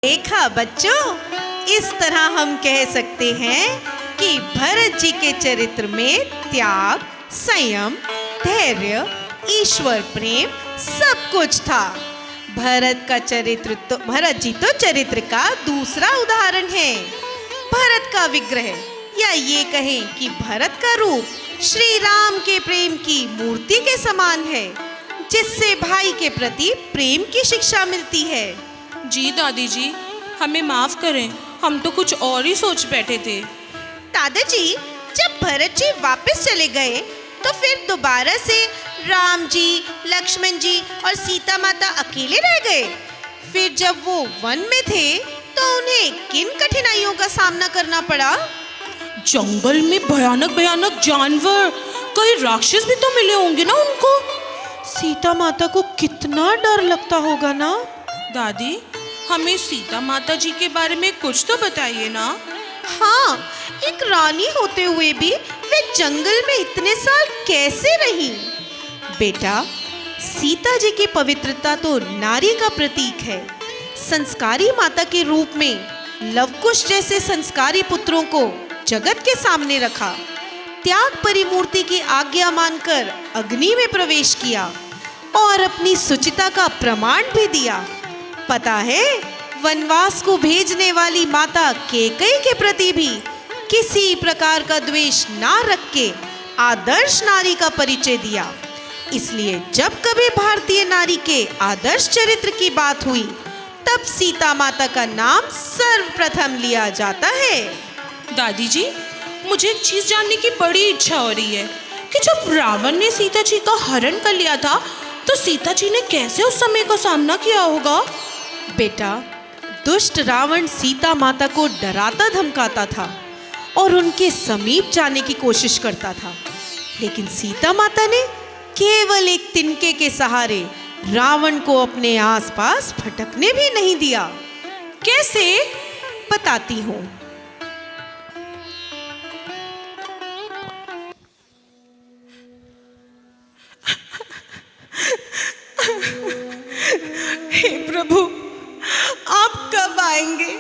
देखा बच्चों, इस तरह हम कह सकते हैं कि भरत जी के चरित्र में त्याग, संयम, धैर्य, ईश्वर प्रेम सब कुछ था। भरत जी तो चरित्र का दूसरा उदाहरण है। भरत का विग्रह या ये कहें कि भरत का रूप श्री राम के प्रेम की मूर्ति के समान है, जिससे भाई के प्रति प्रेम की शिक्षा मिलती है। जी दादी जी, हमें माफ करें, हम तो कुछ और ही सोच बैठे थे। दादाजी, जब भरत जी वापस चले गए तो फिर दोबारा से राम जी, लक्ष्मण जी और सीता माता अकेले रह गए। फिर जब वो वन में थे तो उन्हें किन कठिनाइयों का सामना करना पड़ा? जंगल में भयानक भयानक जानवर, कई राक्षस भी तो मिले होंगे ना उनको। सीता माता को कितना डर लगता होगा ना। दादी, हमें सीता माता जी के बारे में कुछ तो बताइए ना। हाँ, एक रानी होते हुए भी वे जंगल में इतने साल कैसे रही? बेटा, सीता जी की पवित्रता तो नारी का प्रतीक है। संस्कारी माता के रूप में लवकुश जैसे संस्कारी पुत्रों को जगत के सामने रखा। त्याग परिमूर्ति की आज्ञा मानकर अग्नि में प्रवेश किया और अपनी सुचिता का प्रमाण भी दिया। पता है, वनवास को भेजने वाली माता कैकेयी के प्रति भी किसी प्रकार का द्वेष ना रख के आदर्श नारी का परिचय दिया। इसलिए जब कभी भारतीय नारी के आदर्श चरित्र की बात हुई, तब सीता माता का नाम सर्वप्रथम लिया जाता है। दादी जी, मुझे एक चीज जानने की बड़ी इच्छा हो रही है कि जब रावण ने सीता जी का हरण कर लिया था तो सीता जी ने कैसे उस समय का सामना किया होगा? बेटा, दुष्ट रावण सीता माता को डराता धमकाता था और उनके समीप जाने की कोशिश करता था, लेकिन सीता माता ने केवल एक तिनके के सहारे रावण को अपने आसपास भटकने भी नहीं दिया। कैसे? बताती हूँ। हे प्रभु, आप कब आएंगे?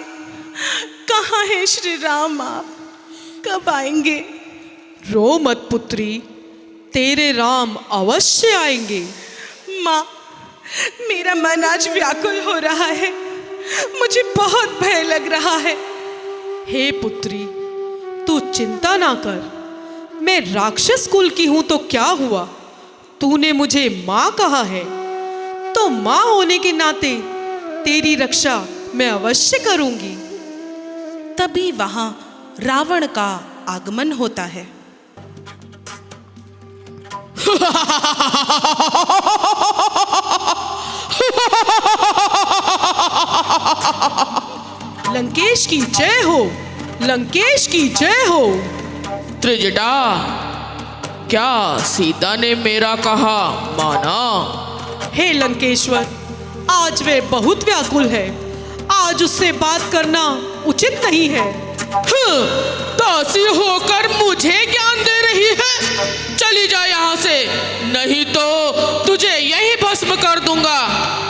कहाँ है श्री राम? आप कब आएंगे? रो मत पुत्री, तेरे राम अवश्य आएंगे। माँ, मेरा मन आज व्याकुल हो रहा है, मुझे बहुत भय लग रहा है। हे पुत्री, तू चिंता ना कर। मैं राक्षस कुल की हूं तो क्या हुआ? तूने मुझे माँ कहा है तो माँ होने के नाते तेरी रक्षा मैं अवश्य करूंगी। तभी वहां रावण का आगमन होता है। लंकेश की जय हो, लंकेश की जय हो। त्रिजटा, क्या सीता ने मेरा कहा माना? हे लंकेश्वर, आज वे बहुत व्याकुल है। आज उससे बात करना उचित नहीं है। दासी होकर मुझे ज्ञान दे रही है? चली जा यहाँ से, नहीं तो तुझे यही भस्म कर दूंगा।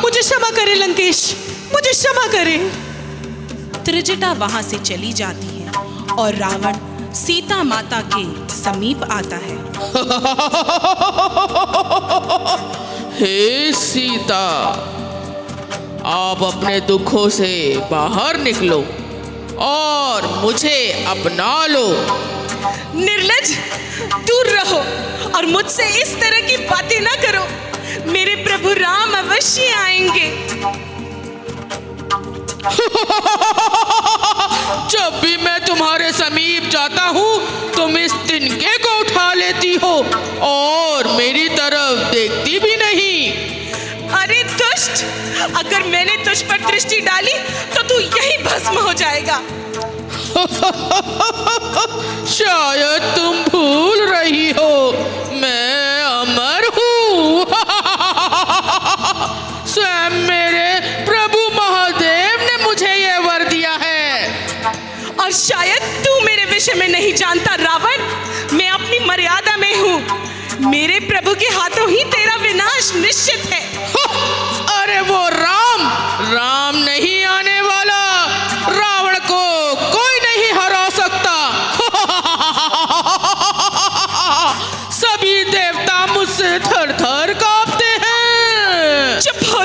मुझे क्षमा करे लंकेश, मुझे क्षमा करे। त्रिजटा वहां से चली जाती है और रावण सीता माता के समीप आता है। हे सीता, आप अपने दुखों से बाहर निकलो और मुझे अपना लो। निर्लज, दूर रहो और मुझसे इस तरह की बातें ना करो। मेरे प्रभु राम अवश्य आएंगे। जब भी मैं तुम्हारे समीप जाता हूँ तुम इस तिनके को उठा लेती हो और मेरी तरफ देखती भी नहीं। अरे दुष्ट, अगर मैंने तुझ पर दृष्टि डाली तो तू यही भस्म हो जाएगा। शायद तुम भूल रही हो, मैं अमर हूँ। स्वयं मेरे प्रभु महादेव ने मुझे यह वर दिया है। और शायद तू मेरे विषय में नहीं जानता रावण, मैं अपनी मर्यादा में हूँ। मेरे प्रभु के हाथों ही तेरा विनाश निश्चित है। अरे वो राम नहीं आने वाला।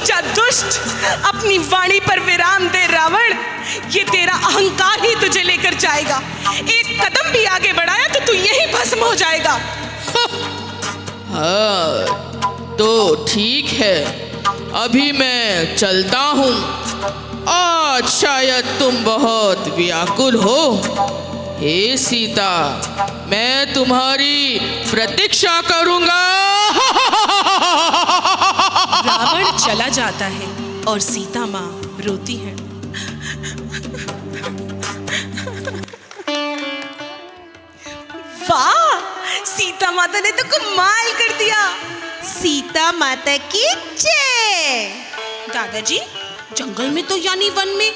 जा दुष्ट, अपनी वाणी पर विराम दे रावण। ये तेरा अहंकार ही तुझे लेकर जाएगा। एक कदम भी आगे बढ़ाया तो तू यहीं भस्म हो जाएगा। हाँ तो ठीक है, अभी मैं चलता हूँ। आज शायद तुम बहुत व्याकुल हो। हे सीता, मैं तुम्हारी प्रतीक्षा करूँगा। रावण चला जाता है और सीता माँ रोती है। वाह, सीता माता ने तो कमाल कर दिया। सीता माता की जय। दादाजी, जंगल में तो यानी वन में,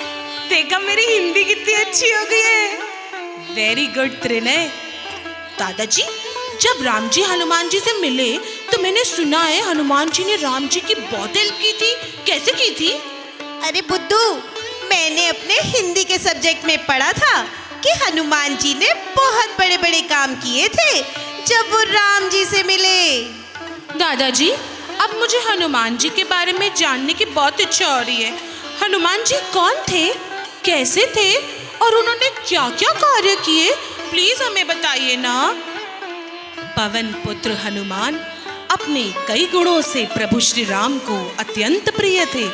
देखा मेरी हिंदी कितनी अच्छी हो गई है। Very good Trinay. दादाजी, जब राम जी हनुमान जी से मिले तो मैंने सुना है हनुमान जी ने राम जी की बहुत हेल्प की थी। कैसे की थी? अरे बुद्धू, मैंने अपने हिंदी के सब्जेक्ट में पढ़ा था कि हनुमान जी ने बहुत बड़े बड़े काम किए थे जब वो राम जी से मिले। दादाजी, अब मुझे हनुमान जी के बारे में जानने की बहुत इच्छा हो रही है। हनुमान जी कौन थे, कैसे थे और उन्होंने क्या क्या कार्य किए? प्लीज हमें बताइए ना। पवन पुत्र हनुमान अपने कई गुणों से प्रभु श्री राम को अत्यंत प्रिय थे।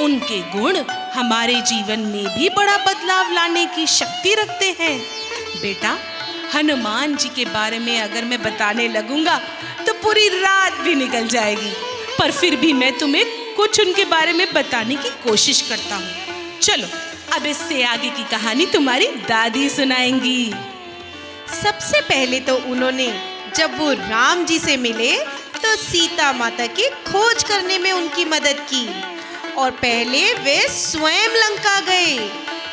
उनके गुण हमारे जीवन में भी बड़ा बदलाव लाने की शक्ति रखते हैं। बेटा, हनुमान जी के बारे में अगर मैं बताने लगूंगा तो पूरी रात भी निकल जाएगी, पर फिर भी मैं तुम्हें कुछ उनके बारे में बताने की कोशिश करता हूँ। चलो, अब इससे आगे की कहानी तुम्हारी दादी सुनाएंगी। सबसे पहले तो उन्होंने जब वो राम जी से मिले तो सीता माता की खोज करने में उनकी मदद की और पहले वे स्वयं लंका गए।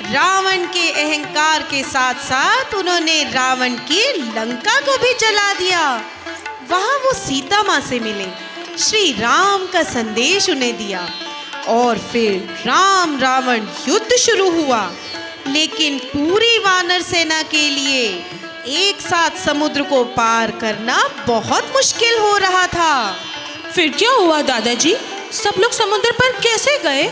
रावण के अहंकार के साथ साथ उन्होंने रावण की लंका को भी जला दिया। वहाँ वो सीता माँ से मिले, श्री राम का संदेश उन्हें दिया और फिर राम रावण युद्ध शुरू हुआ। लेकिन पूरी वानर सेना के लिए एक साथ समुद्र को पार करना बहुत मुश्किल हो रहा था। फिर क्या हुआ दादाजी? सब लोग समुद्र पर कैसे गए?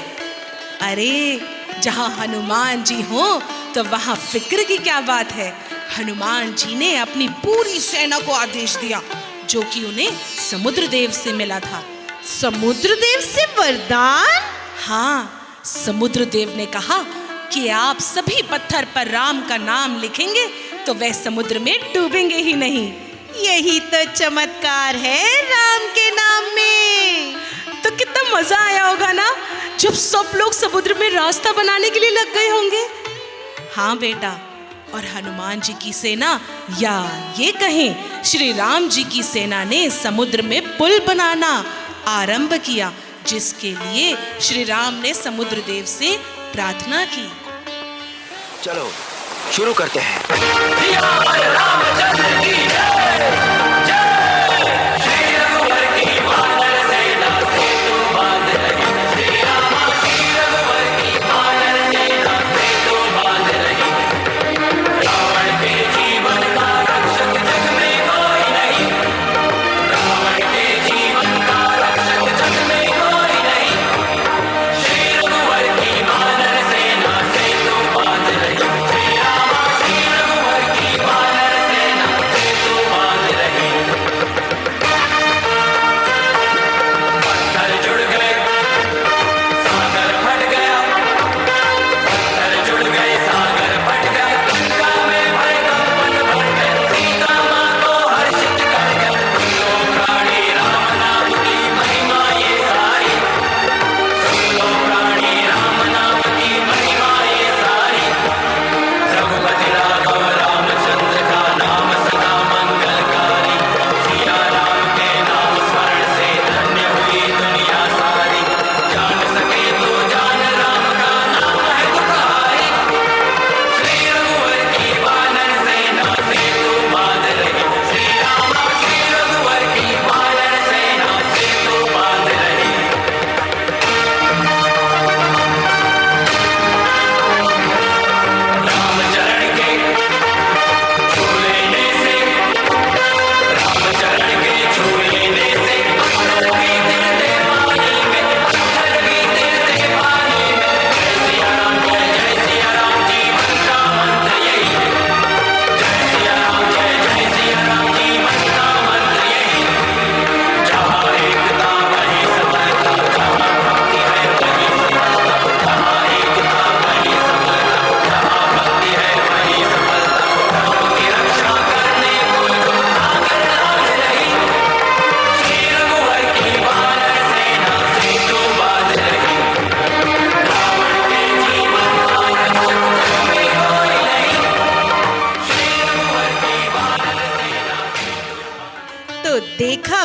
अरे, जहाँ हनुमान जी हो तो वहाँ फिक्र की क्या बात है। हनुमान जी ने अपनी पूरी सेना को आदेश दिया, जो कि उन्हें समुद्र देव से मिला था। समुद्र देव से वरदान? हाँ, समुद्र देव ने कहा कि आप सभी पत्थर पर राम का नाम लिखेंगे तो वह समुद्र में डूबेंगे ही नहीं। यही तो चमत्कार है राम के नाम में। तो कितना मजा आया होगा ना जब सब लोग समुद्र में रास्ता बनाने के लिए लग गए होंगे। हाँ बेटा, और हनुमान जी की सेना, या ये कहें श्री राम जी की सेना ने समुद्र में पुल बनाना आरंभ किया, जिसके लिए श्री राम ने समुद्र देव से प्रार्थना की। चलो शुरू करते हैं।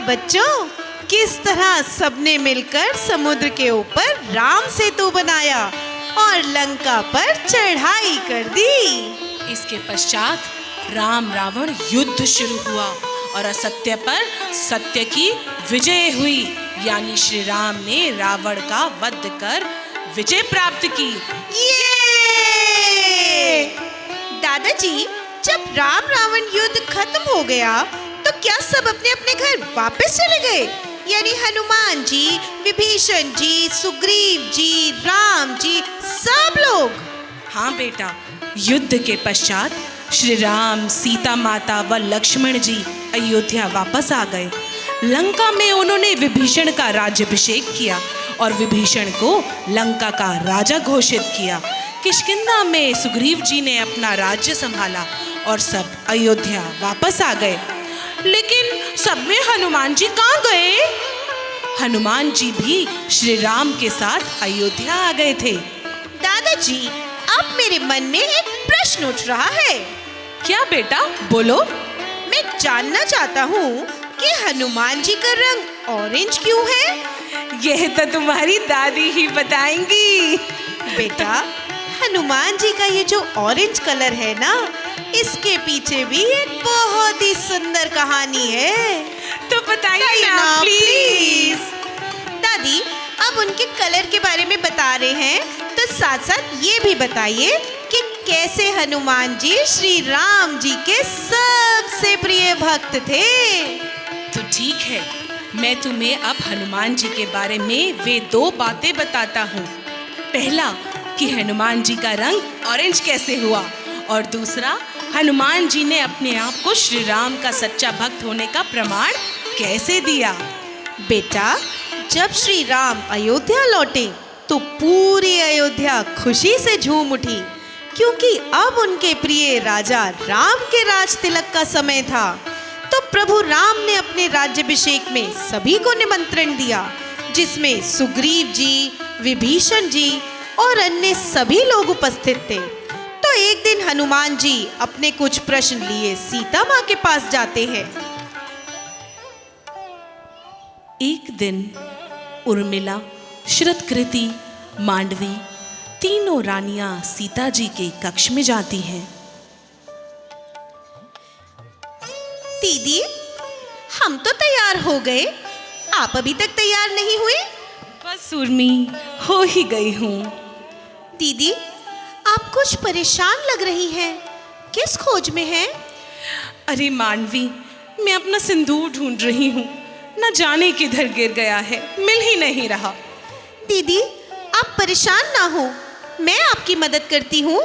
बच्चों, किस तरह सबने मिलकर समुद्र के ऊपर राम सेतु बनाया और लंका पर चढ़ाई कर दी। इसके पश्चात राम रावण युद्ध शुरू हुआ और असत्य पर सत्य की विजय हुई, यानी श्री राम ने रावण का वध कर विजय प्राप्त की। ये! दादाजी, जब राम रावण युद्ध खत्म हो गया तो क्या सब अपने अपने घर वापस चले गए? यानी हनुमान जी, विभीषण जी, सुग्रीव जी, राम जी, सब लोग? हाँ बेटा, युद्ध के पश्चात श्री राम, सीता माता व लक्ष्मण जी अयोध्या वापस आ गए। लंका में उन्होंने विभीषण का राज्याभिषेक किया और विभीषण को लंका का राजा घोषित किया। किष्किंधा में सुग्रीव जी ने अपना राज्य संभाला और सब अयोध्या वापस आ गए। लेकिन सब में हनुमान जी कहाँ गए? हनुमान जी भी श्री राम के साथ अयोध्या आ गए थे। दादाजी, अब मेरे मन में एक प्रश्न उठ रहा है। क्या बेटा, बोलो। मैं जानना चाहता हूँ कि हनुमान जी का रंग ऑरेंज क्यों है? यह तो तुम्हारी दादी ही बताएंगी। बेटा, हनुमान जी का ये जो ऑरेंज कलर है ना, इसके पीछे भी एक बहुत ही सुंदर कहानी है। तो बताइए ना प्लीज। दादी, अब उनके कलर के बारे में बता रहे हैं तो साथ साथ ये भी बताइए कि कैसे हनुमान जी श्री राम जी के सबसे प्रिय भक्त थे। तो ठीक है, मैं तुम्हें अब हनुमान जी के बारे में वे दो बातें बताता हूँ। पहला कि हनुमान जी का रंग ऑरेंज कैसे हुआ, और दूसरा हनुमान जी ने अपने आप को श्री राम का सच्चा भक्त होने का प्रमाण कैसे दिया। बेटा, जब श्री राम अयोध्या लौटे तो पूरी अयोध्या खुशी से झूम उठी, क्योंकि अब उनके प्रिय राजा राम के राज तिलक का समय था। तो प्रभु राम ने अपने राज्याभिषेक में सभी को निमंत्रण दिया, जिसमें सुग्रीव जी, विभीषण जी और अन्य सभी लोग उपस्थित थे। तो एक दिन हनुमान जी अपने कुछ प्रश्न लिए सीता माँ के पास जाते हैं। एक दिन उर्मिला, श्रुतकृति, मांडवी तीनों रानियां सीता जी के कक्ष में जाती हैं। दीदी, हम तो तैयार हो गए, आप अभी तक तैयार नहीं हुए? बस उर्मी, हो ही गई हूँ। दीदी, आप कुछ परेशान लग रही हैं, किस खोज में हैं? अरे मांडवी, मैं अपना सिंदूर ढूंढ रही हूँ, न जाने किधर गिर गया है, मिल ही नहीं रहा। दीदी, आप परेशान ना हो, मैं आपकी मदद करती हूँ।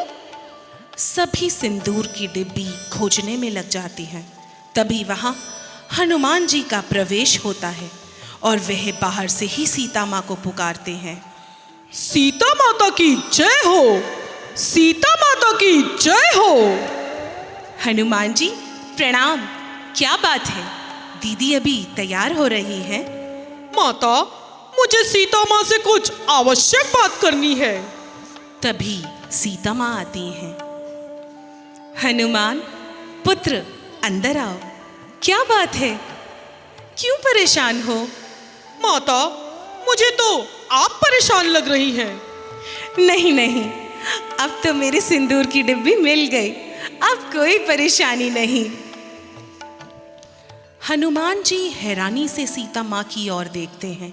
सभी सिंदूर की डिब्बी खोजने में लग जाती हैं। तभी वहाँ हनुमान जी का प्रवेश होता है और वह बाहर से ही सीता माँ को पुकारते हैं। सीता माता की जय हो, सीता माता की जय हो। हनुमान जी प्रणाम, क्या बात है? दीदी अभी तैयार हो रही है। माता, मुझे सीता माँ से कुछ आवश्यक बात करनी है। तभी सीता माँ आती हैं। हनुमान पुत्र, अंदर आओ। क्या बात है, क्यों परेशान हो? माता, मुझे तो आप परेशान लग रही हैं। नहीं नहीं, अब तो मेरे सिंदूर की डिब्बी मिल गई, अब कोई परेशानी नहीं। हनुमान जी हैरानी से सीता माँ की ओर देखते हैं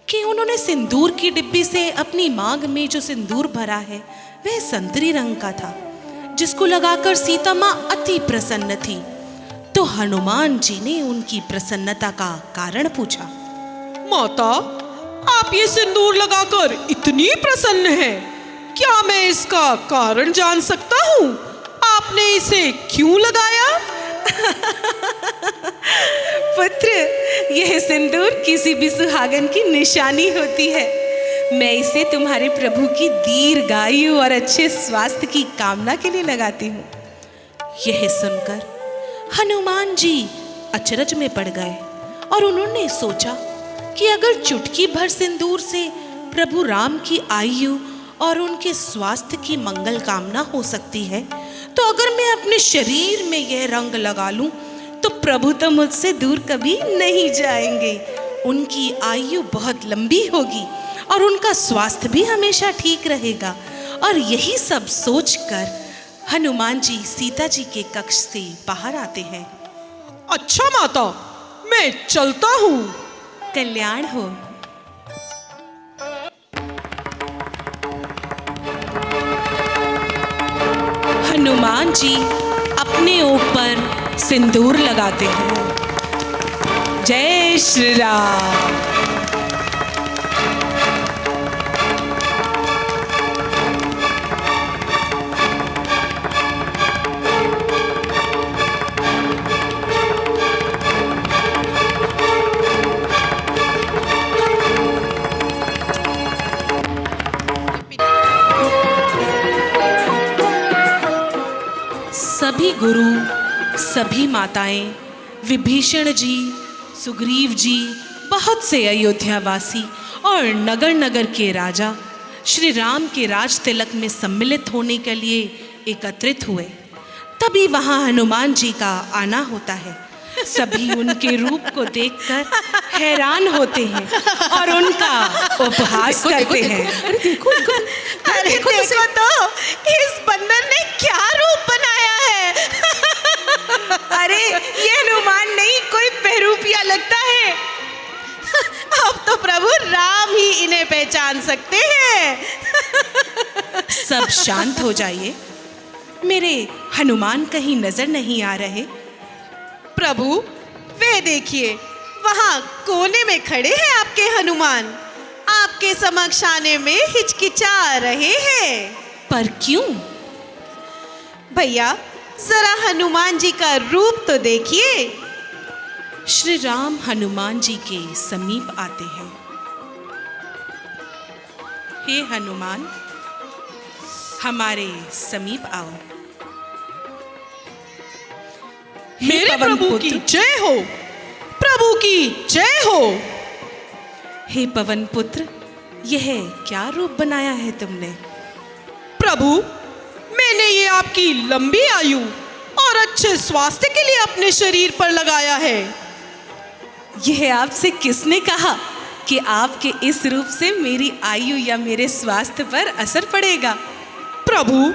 कि उन्होंने सिंदूर की डिब्बी से अपनी मांग में जो सिंदूर भरा है वह संतरी रंग का था, जिसको लगाकर सीता माँ अति प्रसन्न थी। तो हनुमान जी ने उनकी प्रसन्नता का कारण पूछा। माता, आप ये सिंदूर लगाकर इतनी प्रसन्न हैं, क्या मैं इसका कारण जान सकता हूँ? आपने इसे क्यों लगाया? पुत्र, यह सिंदूर किसी भी सुहागन की निशानी होती है। मैं इसे तुम्हारे प्रभु की दीर्घायु और अच्छे स्वास्थ्य की कामना के लिए लगाती हूँ। यह सुनकर हनुमान जी अचरज में पड़ गए और उन्होंने सोचा कि अगर चुटकी भर सिंदूर से प्रभु राम की आयु और उनके स्वास्थ्य की मंगल कामना हो सकती है, तो अगर मैं अपने शरीर में यह रंग लगा लूं, तो प्रभु तो मुझसे दूर कभी नहीं जाएंगे। उनकी आयु बहुत लंबी होगी और उनका स्वास्थ्य भी हमेशा ठीक रहेगा। और यही सब सोचकर हनुमान जी सीता जी के कक्ष से बाहर आते हैं। अच्छा माता, मैं चलता हूँ। कल्याण हो। हनुमान जी अपने ऊपर सिंदूर लगाते हैं। जय श्री राम। सभी गुरु, सभी माताएं, विभीषण जी, सुग्रीव जी, बहुत से अयोध्यावासी और नगर नगर के राजा श्री राम के राज तिलक में सम्मिलित होने के लिए एकत्रित हुए। तभी वहाँ हनुमान जी का आना होता है। सभी उनके रूप को देखकर हैरान होते हैं और उनका उपहास करते हैं। अरे देखो तो इस बंदर ने क्या रूप बनाया है। अरे ये हनुमान नहीं, कोई बहरूपिया लगता है। अब तो प्रभु राम ही इन्हें पहचान सकते हैं। सब शांत हो जाइए। मेरे हनुमान कहीं नजर नहीं आ रहे। प्रभु वे देखिए, वहाँ कोने में खड़े हैं आपके हनुमान। आपके समक्ष आने में हिचकिचा रहे हैं। पर क्यों? भैया जरा हनुमान जी का रूप तो देखिए। श्री राम हनुमान जी के समीप आते हैं। हे हनुमान, हमारे समीप आओ। मेरे प्रभु की जय हो, प्रभु की जय हो। हे पवन पुत्र, यह क्या रूप बनाया है तुमने? प्रभु, मैंने ये आपकी लंबी आयु और अच्छे स्वास्थ्य के लिए अपने शरीर पर लगाया है। यह आपसे किसने कहा कि आपके इस रूप से मेरी आयु या मेरे स्वास्थ्य पर असर पड़ेगा? प्रभु,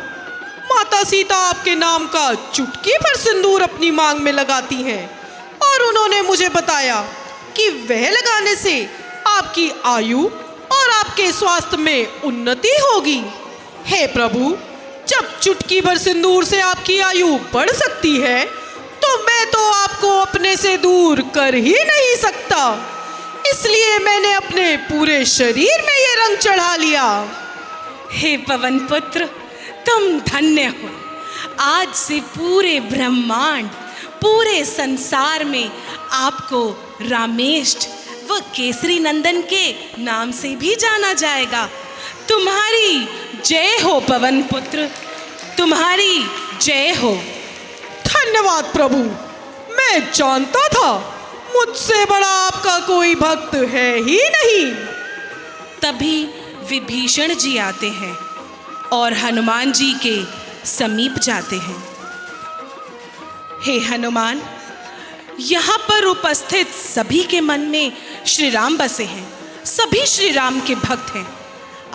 माता सीता आपके नाम का चुटकी भर सिंदूर अपनी मांग में लगाती हैं और उन्होंने मुझे बताया कि वह लगाने से आपकी आयु और आपके स्वास्थ्य में उन्नति होगी। हे प्रभु, जब चुटकी भर सिंदूर से आपकी आयु बढ़ सकती है तो मैं तो आपको अपने से दूर कर ही नहीं सकता। इसलिए मैंने अपने पूरे शरीर में ये रंग चढ़ा लिया। हे पवन पुत्र, तुम धन्य हो। आज से पूरे ब्रह्मांड, पूरे संसार में आपको रामेष्ट व केसरी नंदन के नाम से भी जाना जाएगा। तुम्हारी जय हो पवन पुत्र, तुम्हारी जय हो। धन्यवाद प्रभु। मैं जानता था मुझसे बड़ा आपका कोई भक्त है ही नहीं। तभी विभीषण जी आते हैं और हनुमान जी के समीप जाते हैं। हे हनुमान, यहाँ पर उपस्थित सभी के मन में श्री राम बसे हैं। सभी श्री राम के भक्त हैं।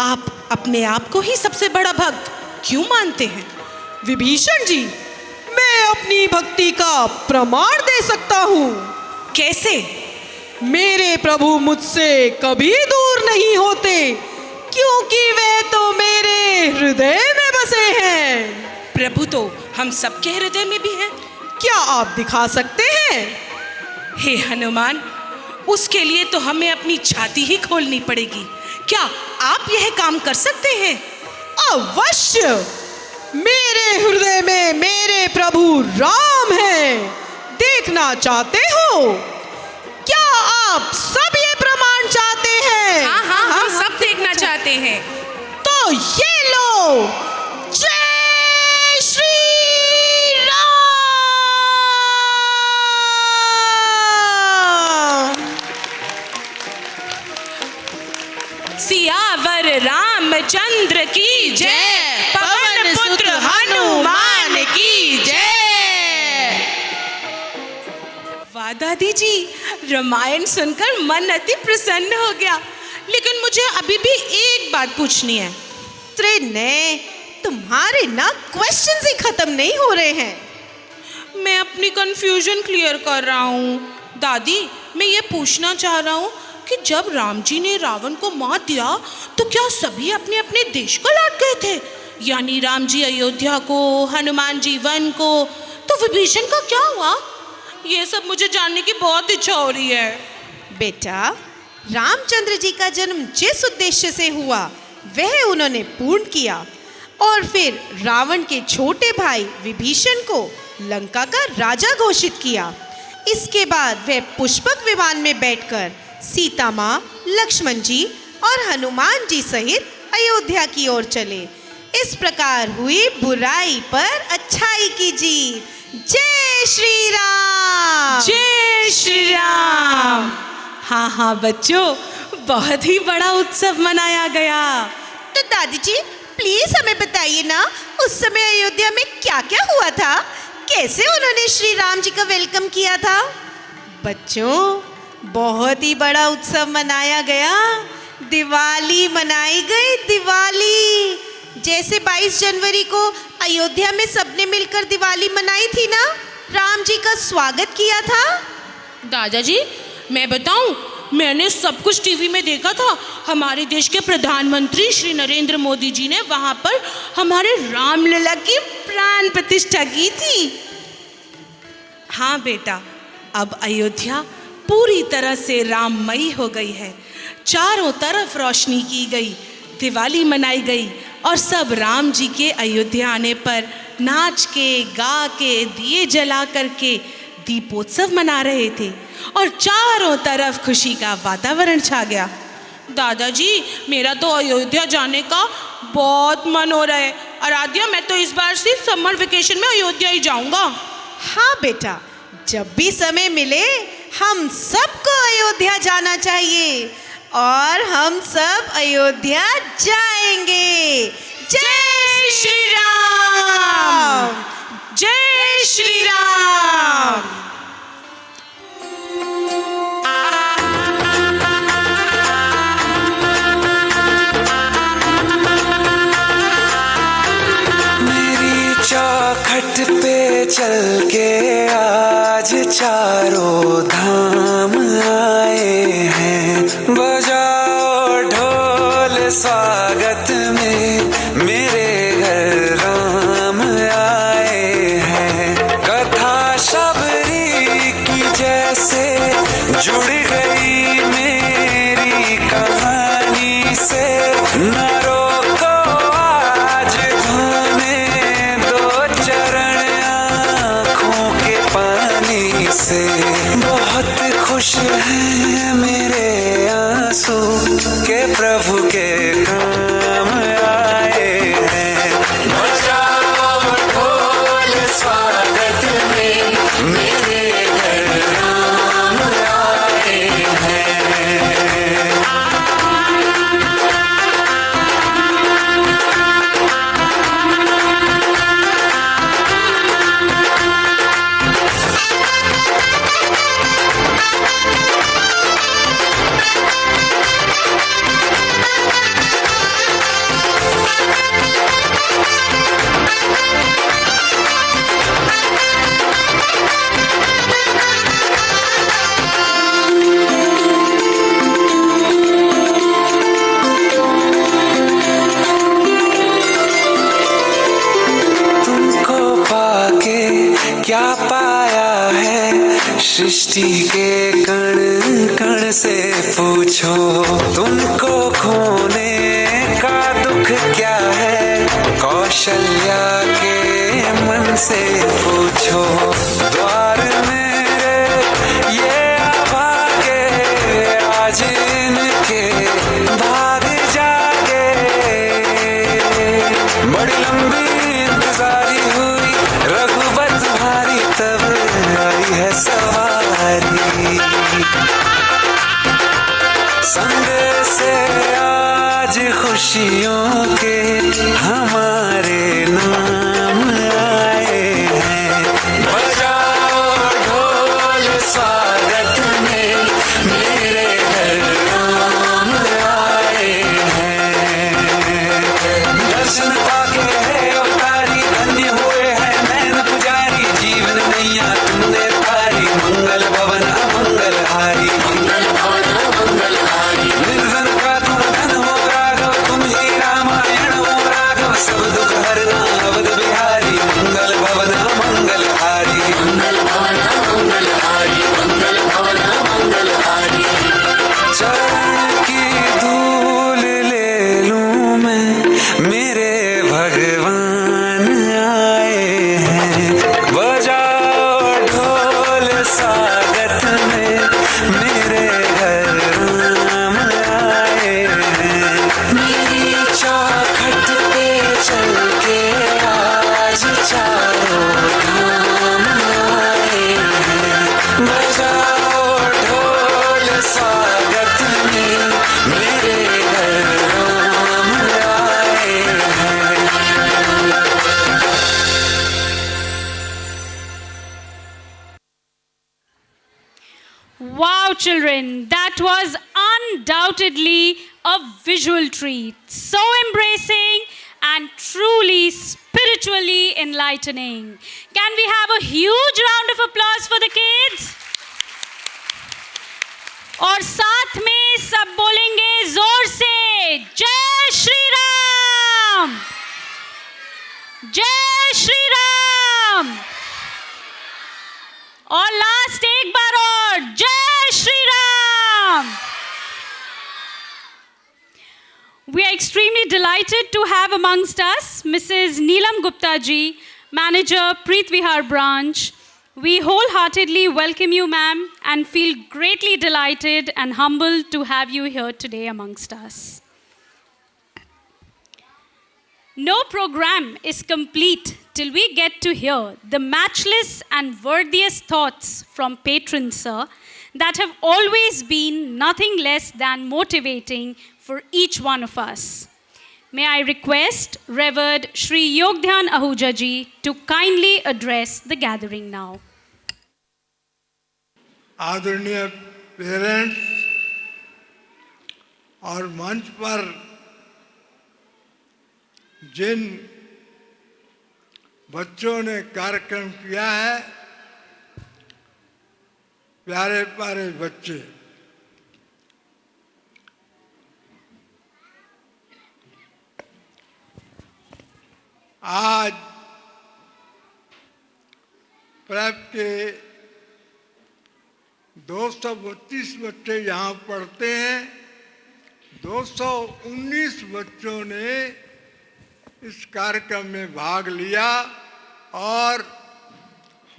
आप अपने आप को ही सबसे बड़ा भक्त क्यों मानते हैं? विभीषण जी, मैं अपनी भक्ति का प्रमाण दे सकता हूँ। कैसे? मेरे प्रभु मुझसे कभी दूर नहीं होते, क्योंकि वे तो मेरे हृदय में बसे हैं। प्रभु तो हम सबके हृदय में भी हैं। क्या आप दिखा सकते हैं? हे हनुमान, उसके लिए तो हमें अपनी छाती ही खोलनी पड़ेगी। क्या आप यह काम कर सकते हैं? अवश्य। मेरे हृदय में मेरे प्रभु राम हैं। देखना चाहते हो? क्या आप सब ये प्रमाण चाहते हैं? हाँ हाँ, हम सब देखना चाहते हैं। तो ये लो। जय श्री राम। सियावर रामचंद्र की जय। पवन पुत्र हनुमान की जय। दादी जी, रामायण सुनकर मन अति प्रसन्न हो गया। लेकिन मुझे अभी भी एक बात पूछनी है। त्रिनय, तुम्हारे ना क्वेश्चंस ही खत्म नहीं हो रहे हैं। मैं अपनी कंफ्यूजन क्लियर कर रहा हूँ। दादी, मैं ये पूछना चाह रहा हूँ कि जब राम जी ने रावण को मार दिया तो क्या सभी अपने अपने देश को लौट गए थे? यानी राम जी अयोध्या को, हनुमान जी वन को, तो विभीषण का क्या हुआ? ये सब मुझे जानने की बहुत इच्छा हो रही है। बेटा, रामचंद्र जी का जन्म जिस उद्देश्य से हुआ वह उन्होंने पूर्ण किया और फिर रावण के छोटे भाई विभीषण को लंका का राजा घोषित किया। इसके बाद वह पुष्पक विमान में बैठकर सीता माँ, लक्ष्मण जी और हनुमान जी सहित अयोध्या की ओर चले। इस प्रकार हुई बुराई पर अच्छाई की जीत। जय श्री राम। जय श्री राम। हाँ हाँ बच्चों, बहुत ही बड़ा उत्सव मनाया गया। तो दादी जी, प्लीज हमें बताइए ना, उस समय अयोध्या में क्या क्या हुआ था? कैसे उन्होंने श्री राम जी का वेलकम किया था? बच्चों, बहुत ही बड़ा उत्सव मनाया गया। दिवाली मनाई गई, दिवाली। जैसे 22 जनवरी को अयोध्या में सबने मिलकर दिवाली मनाई थी ना, राम जी का स्वागत किया था। दादाजी, मैं बताऊं, मैंने सब कुछ टीवी में देखा था। हमारे देश के प्रधानमंत्री श्री नरेंद्र मोदी जी ने वहां पर हमारे रामलला की प्राण प्रतिष्ठा की थी। हाँ बेटा, अब अयोध्या पूरी तरह से राममयी हो गई है। चारों तरफ रोशनी की गई, दिवाली मनाई गई और सब राम जी के अयोध्या आने पर नाच के, गा के, दिए जला करके दीपोत्सव मना रहे थे और चारों तरफ खुशी का वातावरण छा गया। दादाजी, मेरा तो अयोध्या जाने का बहुत मन हो रहा है। आराध्या, मैं तो इस बार सिर्फ समर वेकेशन में अयोध्या ही जाऊंगा। हाँ बेटा, जब भी समय मिले हम सबको अयोध्या जाना चाहिए और हम सब अयोध्या जाएंगे। जय श्री राम। जय श्री राम। मेरी चौखट पे चल के आज चारों धाम आए हैं। बजाओ ढोल स्वागत में, मेरे घर राम आए हैं। कथा शबरी की जैसे जुड़ गई मेरी कहानी से। न रोको आज धोने दो चरण आँखों के पानी से। बहुत खुश हैं मेरे आंसू के प्रभु के काम आए हैं। बजाओ ढोल स्वागत में, मेरे घर राम आए हैं। क्या पाया है सृष्टि के कण कण से पूछो। तुमको खोने का दुख क्या है कौशल्या के मन से पूछो। द्वार मेरे ये अभागे आज इनके भाग जागे। बड़ी लंबी इंतजारी हुई रघुवत तुम्हारी, तब आई है सवारी। संदेश से आज खुशियों के हमारे नाम आए हैं। बजाओ ढोल स्वागत children. That was undoubtedly a visual treat. So embracing and truly spiritually enlightening. Can we have a huge round of applause for the kids? और साथ में सब बोलेंगे जोर से जय श्री राम, जय श्री राम। और लास्ट एक बार और जय Shri Ram. We are extremely delighted to have amongst us Mrs. Neelam Gupta ji, Manager Preet Vihar Branch. We wholeheartedly welcome you, ma'am, and feel greatly delighted and humbled to have you here today amongst us. No program is complete till we get to hear the matchless and worthiest thoughts from Patron Sir that have always been nothing less than motivating for each one of us. May I request Revered Shri Yogdhyan Ahuja ji to kindly address the gathering now. आदरणीय parents और मंच पर जिन बच्चों ने कार्यक्रम किया है, प्यारे प्यारे बच्चे, आज प्रेप के 232 बच्चे यहाँ पढ़ते हैं। 219 बच्चों ने इस कार्यक्रम में भाग लिया और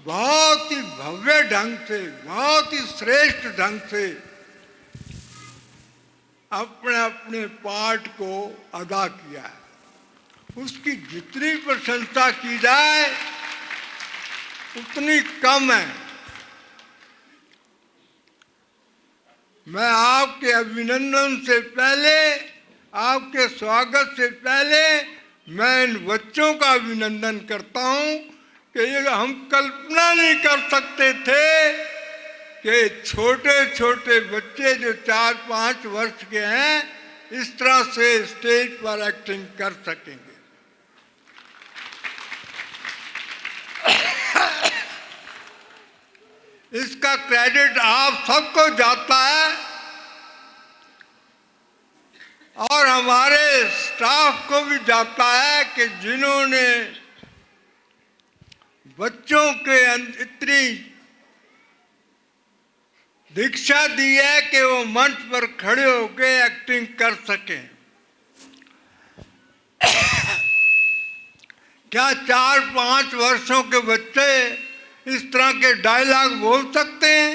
बहुत ही भव्य ढंग से, बहुत ही श्रेष्ठ ढंग से अपने अपने पाठ को अदा किया है। उसकी जितनी प्रशंसा की जाए उतनी कम है। मैं आपके अभिनंदन से पहले, आपके स्वागत से पहले मैं इन बच्चों का अभिनंदन करता हूं कि ये हम कल्पना नहीं कर सकते थे कि छोटे छोटे बच्चे जो 4-5 वर्ष के हैं इस तरह से स्टेज पर एक्टिंग कर सकेंगे। इसका क्रेडिट आप सबको जाता है और हमारे स्टाफ को भी जाता है कि जिन्होंने बच्चों के इतनी दीक्षा दी है कि वो मंच पर खड़े होकर एक्टिंग कर सकें। क्या 4-5 वर्षों के बच्चे इस तरह के डायलॉग बोल सकते हैं?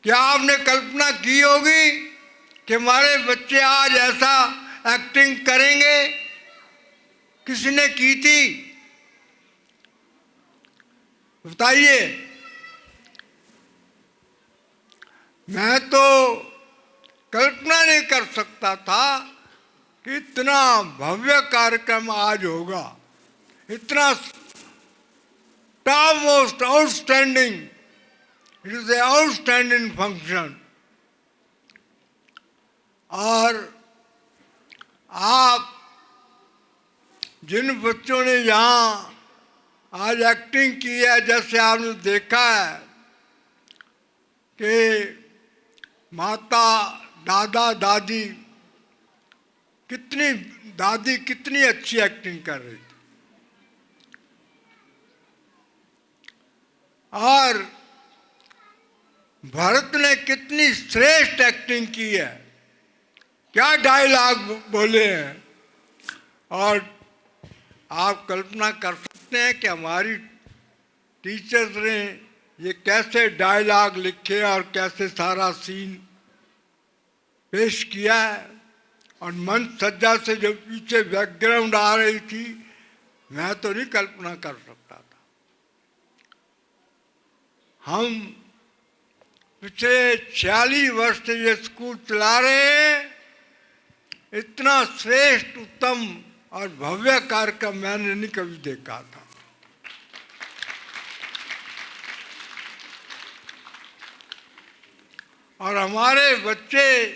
क्या आपने कल्पना की होगी कि हमारे बच्चे आज ऐसा एक्टिंग करेंगे? किसी ने की थी? बताइए। मैं तो कल्पना नहीं कर सकता था कि इतना भव्य कार्यक्रम आज होगा, इतना most outstanding. It is an outstanding function. और आप जिन बच्चों ने यहाँ आज एक्टिंग की है, जैसे आपने देखा है कि माता, दादा, दादी कितनी अच्छी एक्टिंग कर रही थी और भरत ने कितनी श्रेष्ठ एक्टिंग की है, क्या डायलॉग बोले हैं। और आप कल्पना कर सकते हैं कि हमारी टीचर्स ने ये कैसे डायलॉग लिखे और कैसे सारा सीन पेश किया है। और मंच सज्जा से जो पीछे बैकग्राउंड आ रही थी, मैं तो नहीं कल्पना कर सकता था। हम पिछले 46 वर्ष से ये स्कूल चला रहे हैं। इतना श्रेष्ठ, उत्तम और भव्य कार्यक्रम मैंने नहीं कभी देखा था। और हमारे बच्चे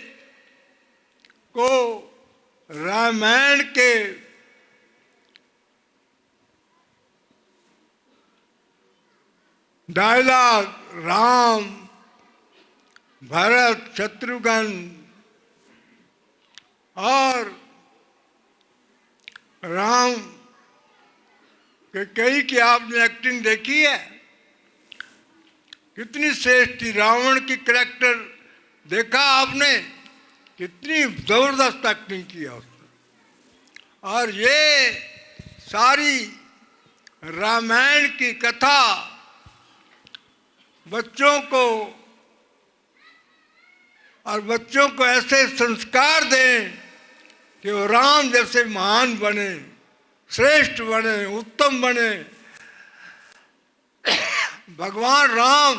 को रामायण के डायलॉग, राम, भरत, शत्रुघ्न और राम के कई की आपने एक्टिंग देखी है, कितनी श्रेष्ठ थी। रावण की कैरेक्टर देखा आपने, कितनी जबरदस्त एक्टिंग किया उसने। और ये सारी रामायण की कथा बच्चों को, और बच्चों को ऐसे संस्कार दें कि वो राम जैसे महान बने, श्रेष्ठ बने, उत्तम बने। भगवान राम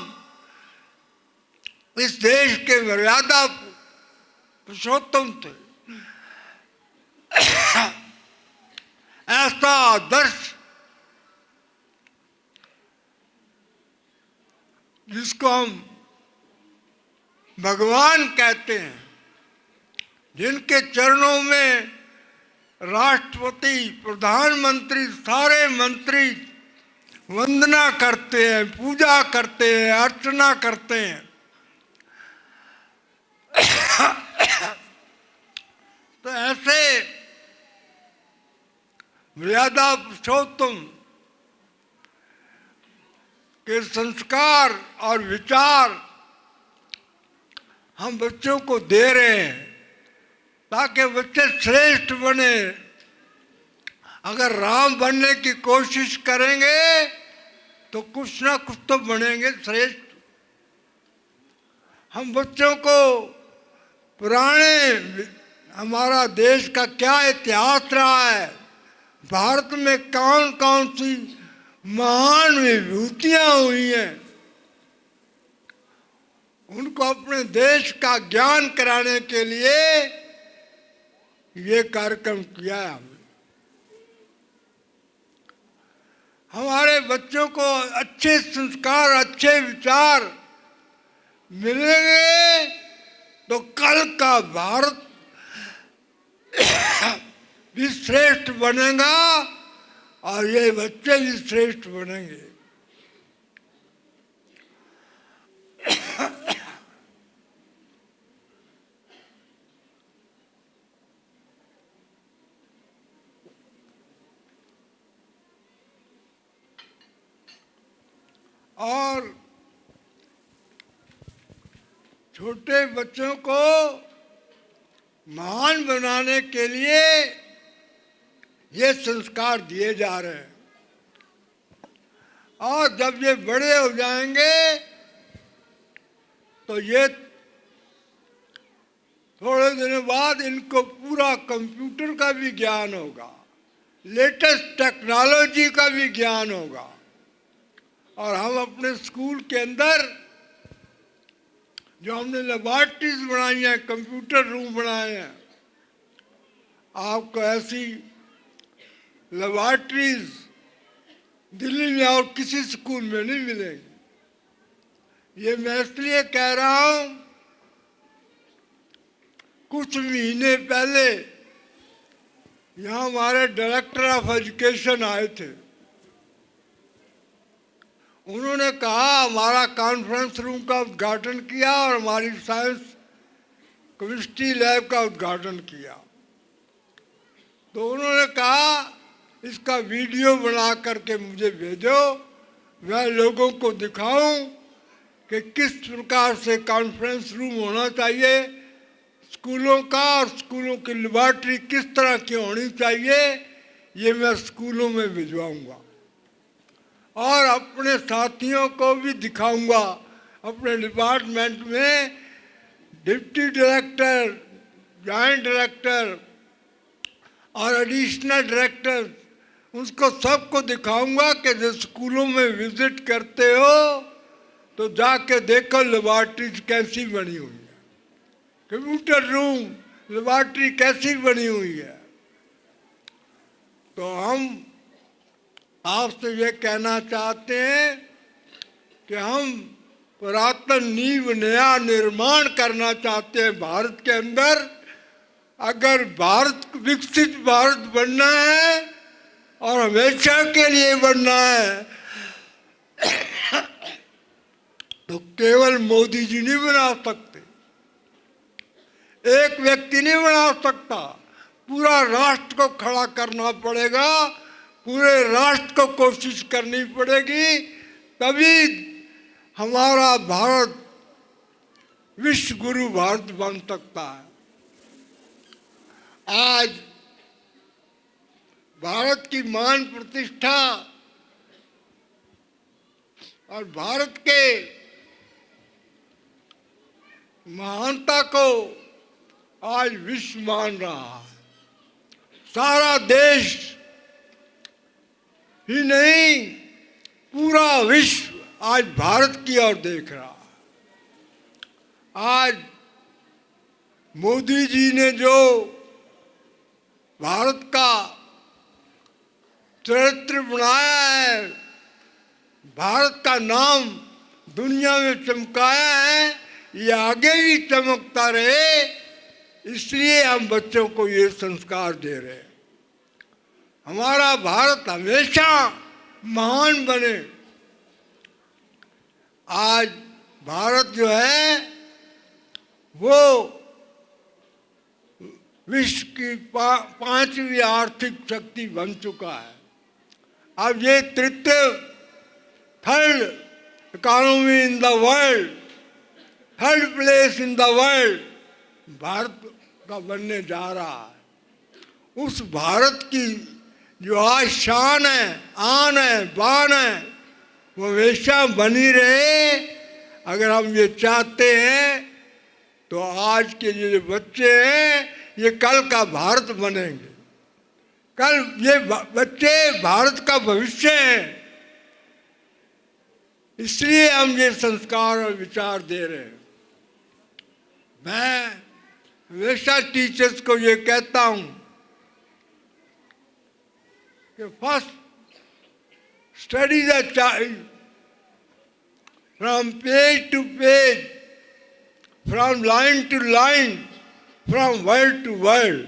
इस देश के मर्यादा पुरुषोत्तम थे। ऐसा आदर्श जिसको हम भगवान कहते हैं, जिनके चरणों में राष्ट्रपति, प्रधानमंत्री, सारे मंत्री वंदना करते हैं, पूजा करते हैं, अर्चना करते हैं। तो ऐसे मर्यादा पुरुषोत्तम के संस्कार और विचार हम बच्चों को दे रहे हैं ताकि बच्चे श्रेष्ठ बने। अगर राम बनने की कोशिश करेंगे तो कुछ ना कुछ तो बनेंगे श्रेष्ठ। हम बच्चों को पुराने हमारा देश का क्या इतिहास रहा है, भारत में कौन कौन सी महान विभूतियां हुई हैं, उनको अपने देश का ज्ञान कराने के लिए ये कार्यक्रम किया है हमने। हमारे बच्चों को अच्छे संस्कार, अच्छे विचार मिलेंगे तो कल का भारत भी श्रेष्ठ बनेगा और ये बच्चे भी श्रेष्ठ बनेंगे। और छोटे बच्चों को महान बनाने के लिए ये संस्कार दिए जा रहे हैं। और जब ये बड़े हो जाएंगे तो ये थोड़े दिनों बाद इनको पूरा कंप्यूटर का भी ज्ञान होगा, लेटेस्ट टेक्नोलॉजी का भी ज्ञान होगा। और हम अपने स्कूल के अंदर जो हमने लेबॉर्ट्रीज बनाई हैं, कंप्यूटर रूम बनाए हैं, आपको ऐसी लेबॉर्ट्रीज दिल्ली में और किसी स्कूल में नहीं मिलेगी। ये मैं इसलिए कह रहा हूं, कुछ महीने पहले यहाँ हमारे डायरेक्टर ऑफ एजुकेशन आए थे। उन्होंने कहा, हमारा कॉन्फ्रेंस रूम का उद्घाटन किया और हमारी साइंस केमिस्ट्री लैब का उद्घाटन किया। तो उन्होंने कहा, इसका वीडियो बना करके मुझे भेजो, मैं लोगों को दिखाऊं कि किस प्रकार से कॉन्फ्रेंस रूम होना चाहिए स्कूलों का, और स्कूलों की लेबॉर्ट्री किस तरह की होनी चाहिए। ये मैं स्कूलों में भिजवाऊंगा और अपने साथियों को भी दिखाऊंगा। अपने डिपार्टमेंट में डिप्टी डायरेक्टर, जॉइंट डायरेक्टर और एडिशनल डायरेक्टर, उसको सबको दिखाऊंगा कि जब स्कूलों में विजिट करते हो तो जाके देखो लेबॉर्ट्रीज कैसी बनी हुई है, कंप्यूटर रूम, लेबॉर्ट्री कैसी बनी हुई है। तो हम आपसे ये कहना चाहते हैं कि हम पुरातन नींव नया निर्माण करना चाहते हैं भारत के अंदर, अगर भारत विकसित भारत बनना है और हमेशा के लिए बनना है तो केवल मोदी जी नहीं बना सकते, एक व्यक्ति नहीं बना सकता, पूरा राष्ट्र को खड़ा करना पड़ेगा, पूरे राष्ट्र को कोशिश करनी पड़ेगी, तभी हमारा भारत विश्व गुरु भारत बन सकता है। आज भारत की मान प्रतिष्ठा और भारत के महानता को आज विश्व मान रहा है। सारा देश ही नहीं, पूरा विश्व आज भारत की ओर देख रहा है। आज मोदी जी ने जो भारत का चरित्र बनाया है, भारत का नाम दुनिया में चमकाया है, ये आगे भी चमकता रहे, इसलिए हम बच्चों को ये संस्कार दे रहे हैं। हमारा भारत हमेशा महान बने। आज भारत जो है वो विश्व की पांचवी आर्थिक शक्ति बन चुका है। अब ये तृतीय third economy in the world, third place in the world Bharat का बनने जा रहा है। उस भारत की जो आज शान है, आन है, बान है, वो हमेशा बनी रहे। अगर हम ये चाहते हैं तो आज के जो बच्चे हैं ये कल का भारत बनेंगे। कल ये बच्चे भारत का भविष्य हैं, इसलिए हम ये संस्कार और विचार दे रहे हैं। मैं हमेशा टीचर्स को ये कहता हूँ कि first study the child from page to page, from line to line, from word to word.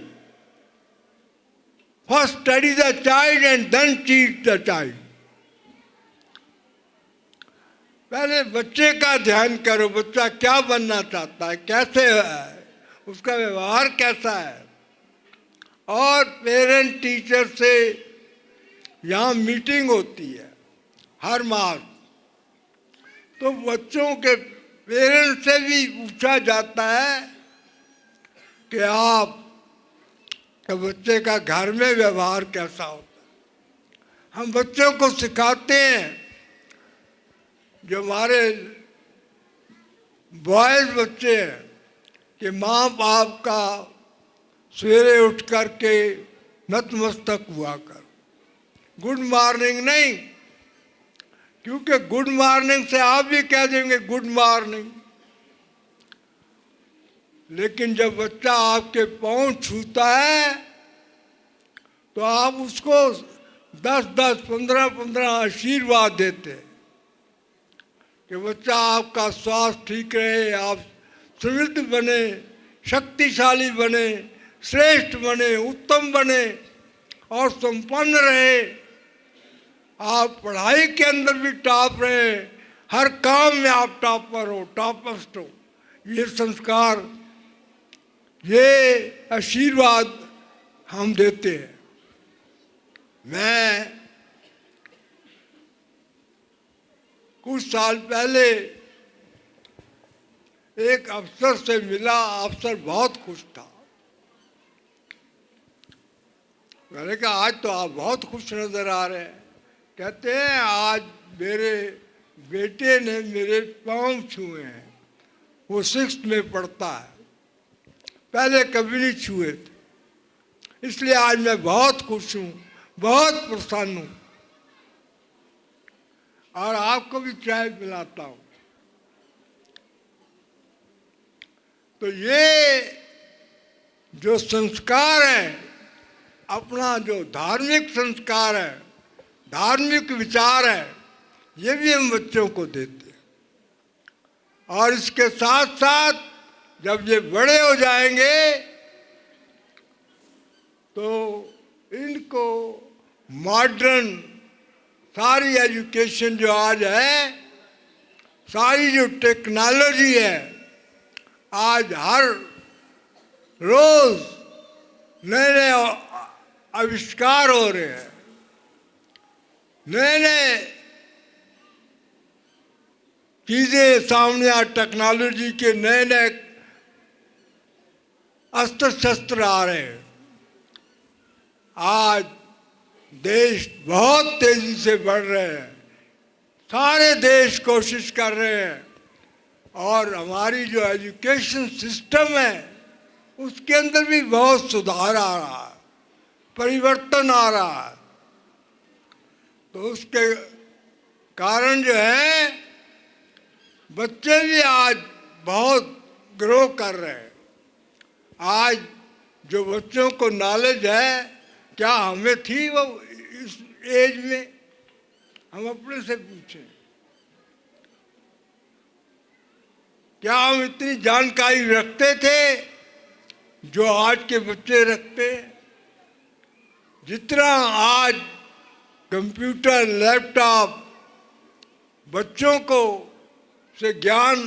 First study the child and then teach the child. पहले बच्चे का ध्यान करो, बच्चा क्या बनना चाहता है, कैसे है, उसका व्यवहार कैसा है। और पेरेंट टीचर से यहाँ मीटिंग होती है हर मास, तो बच्चों के पेरेंट्स से भी पूछा जाता है कि आप तो बच्चे का घर में व्यवहार कैसा होता है। हम बच्चों को सिखाते हैं, जो हमारे बॉयज बच्चे हैं, कि माँ बाप का सवेरे उठ कर के नतमस्तक हुआ कर, गुड मॉर्निंग नहीं, क्योंकि गुड मॉर्निंग से आप भी कह देंगे गुड मॉर्निंग, लेकिन जब बच्चा आपके पाँव छूता है तो आप उसको 10-10, 15-15 आशीर्वाद देते हैं कि बच्चा आपका स्वास्थ्य ठीक रहे, आप समृद्ध बने, शक्तिशाली बने, श्रेष्ठ बने, उत्तम बने और संपन्न रहे। आप पढ़ाई के अंदर भी टॉप रहे, हर काम में आप टॉपर हो, टॉपस्ट हो। ये संस्कार, ये आशीर्वाद हम देते हैं। मैं कुछ साल पहले एक अफसर से मिला, अफसर बहुत खुश था। मैंने कहा आज तो आप बहुत खुश नजर आ रहे हैं। कहते हैं आज मेरे बेटे ने मेरे पाँव छुए हैं, वो 6th में पढ़ता है, पहले कभी नहीं छुए थे, इसलिए आज मैं बहुत खुश हूँ, बहुत प्रसन्न हूँ और आपको भी चाय पिलाता हूँ। तो ये जो संस्कार है, अपना जो धार्मिक संस्कार है, धार्मिक विचार है, ये भी हम बच्चों को देते हैं। और इसके साथ साथ जब ये बड़े हो जाएंगे तो इनको मॉडर्न सारी एजुकेशन जो आज है, सारी जो टेक्नोलॉजी है, आज हर रोज नए नए आविष्कार हो रहे हैं, नए नए चीजें सामने आ, टेक्नोलॉजी के नए नए अस्त्र शस्त्र आ रहे हैं। आज देश बहुत तेजी से बढ़ रहे हैं, सारे देश कोशिश कर रहे हैं, और हमारी जो एजुकेशन सिस्टम है उसके अंदर भी बहुत सुधार आ रहा है, परिवर्तन आ रहा है। तो उसके कारण जो है बच्चे भी आज बहुत ग्रो कर रहे हैं। आज जो बच्चों को नॉलेज है, क्या हमें थी वो इस एज में? हम अपने से पूछें, क्या हम इतनी जानकारी रखते थे जो आज के बच्चे रखते हैं? जितना आज कंप्यूटर, लैपटॉप बच्चों को से ज्ञान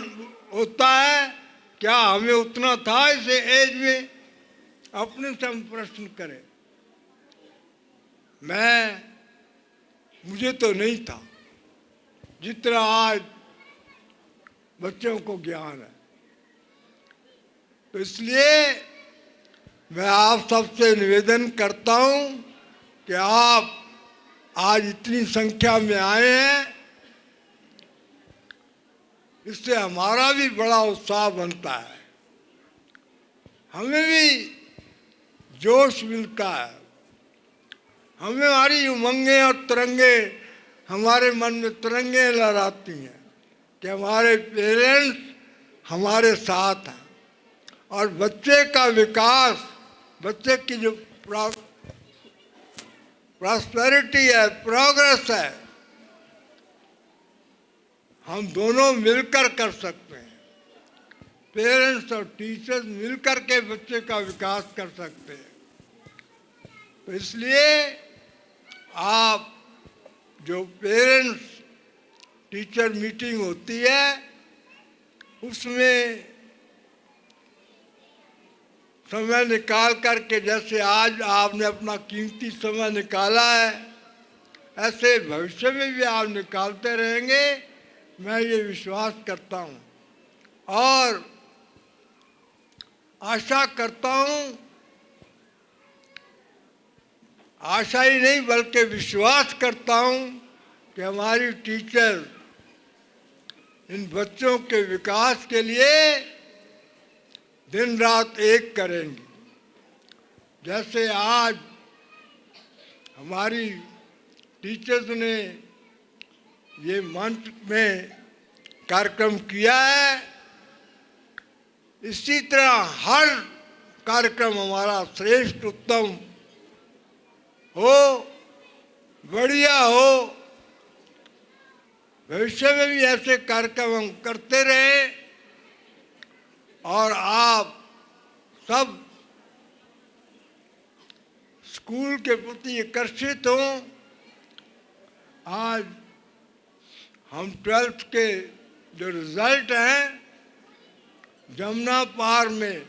होता है, क्या हमें उतना था इस एज में? अपने से हम प्रश्न करें। मुझे तो नहीं था जितना आज बच्चों को ज्ञान है। तो इसलिए मैं आप सबसे निवेदन करता हूं कि आप आज इतनी संख्या में आए हैं, इससे हमारा भी बड़ा उत्साह बनता है, हमें भी जोश मिलता है, हमें हमारी उमंगें और तरंगे हमारे मन में तरंगे लहराती हैं कि हमारे पेरेंट्स हमारे साथ हैं, और बच्चे का विकास, बच्चे की जो प्रॉस्पेरिटी है, प्रोग्रेस है, हम दोनों मिलकर कर सकते हैं। पेरेंट्स और टीचर्स मिलकर के बच्चे का विकास कर सकते हैं। तो इसलिए आप जो पेरेंट्स टीचर मीटिंग होती है उसमें समय निकाल करके, जैसे आज आपने अपना कीमती समय निकाला है, ऐसे भविष्य में भी आप निकालते रहेंगे, मैं ये विश्वास करता हूँ। और आशा करता हूँ, आशा ही नहीं बल्कि विश्वास करता हूँ कि हमारी टीचर इन बच्चों के विकास के लिए दिन रात एक करेंगी। जैसे आज हमारी टीचर्स ने ये मंच में कार्यक्रम किया है, इसी तरह हर कार्यक्रम हमारा श्रेष्ठ, उत्तम हो, बढ़िया हो। भविष्य में भी ऐसे कार्यक्रम हम करते रहे और आप सब स्कूल के प्रति आकर्षित हों। आज हम 12th के जो रिजल्ट हैं, जमुना पार में